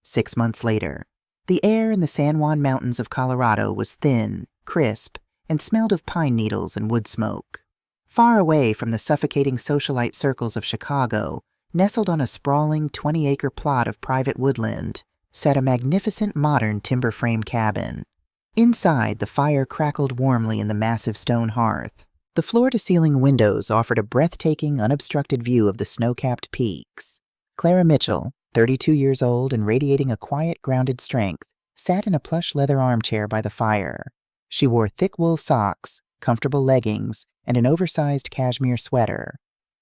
6 months later, the air in the San Juan Mountains of Colorado was thin, crisp, and smelled of pine needles and wood smoke. Far away from the suffocating socialite circles of Chicago, nestled on a sprawling 20-acre plot of private woodland, sat a magnificent modern timber frame cabin. Inside, the fire crackled warmly in the massive stone hearth. The floor-to-ceiling windows offered a breathtaking, unobstructed view of the snow-capped peaks. Clara Mitchell, 32 years old and radiating a quiet, grounded strength, sat in a plush leather armchair by the fire. She wore thick wool socks, comfortable leggings, and an oversized cashmere sweater.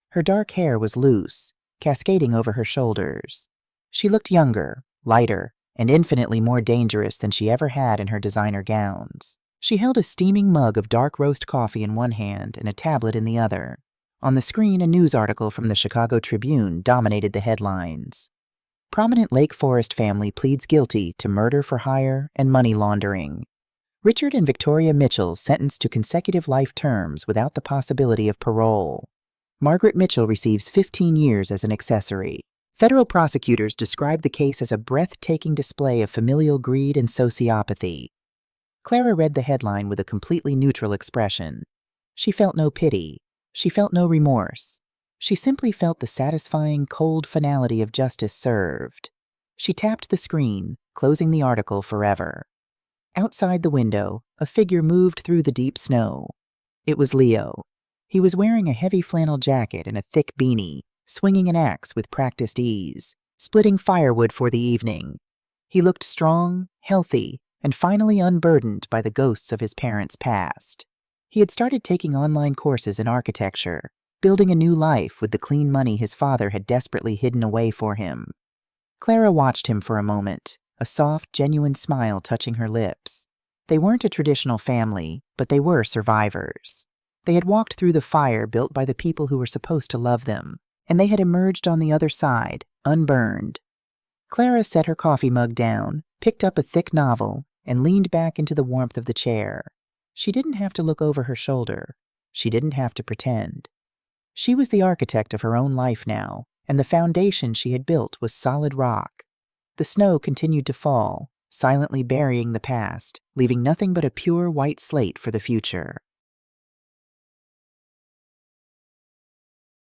Her dark hair was loose, cascading over her shoulders. She looked younger, lighter, and infinitely more dangerous than she ever had in her designer gowns. She held a steaming mug of dark roast coffee in one hand and a tablet in the other. On the screen, a news article from the Chicago Tribune dominated the headlines. "Prominent Lake Forest family pleads guilty to murder for hire and money laundering. Richard and Victoria Mitchell sentenced to consecutive life terms without the possibility of parole. Margaret Mitchell receives 15 years as an accessory." Federal prosecutors described the case as a breathtaking display of familial greed and sociopathy. Clara read the headline with a completely neutral expression. She felt no pity. She felt no remorse. She simply felt the satisfying, cold finality of justice served. She tapped the screen, closing the article forever. Outside the window, a figure moved through the deep snow. It was Leo. He was wearing a heavy flannel jacket and a thick beanie, swinging an axe with practiced ease, splitting firewood for the evening. He looked strong, healthy, and finally unburdened by the ghosts of his parents' past. He had started taking online courses in architecture, building a new life with the clean money his father had desperately hidden away for him. Clara watched him for a moment, a soft, genuine smile touching her lips. They weren't a traditional family, but they were survivors. They had walked through the fire built by the people who were supposed to love them, and they had emerged on the other side, unburned. Clara set her coffee mug down, picked up a thick novel, and leaned back into the warmth of the chair. She didn't have to look over her shoulder. She didn't have to pretend. She was the architect of her own life now, and the foundation she had built was solid rock. The snow continued to fall, silently burying the past, leaving nothing but a pure white slate for the future.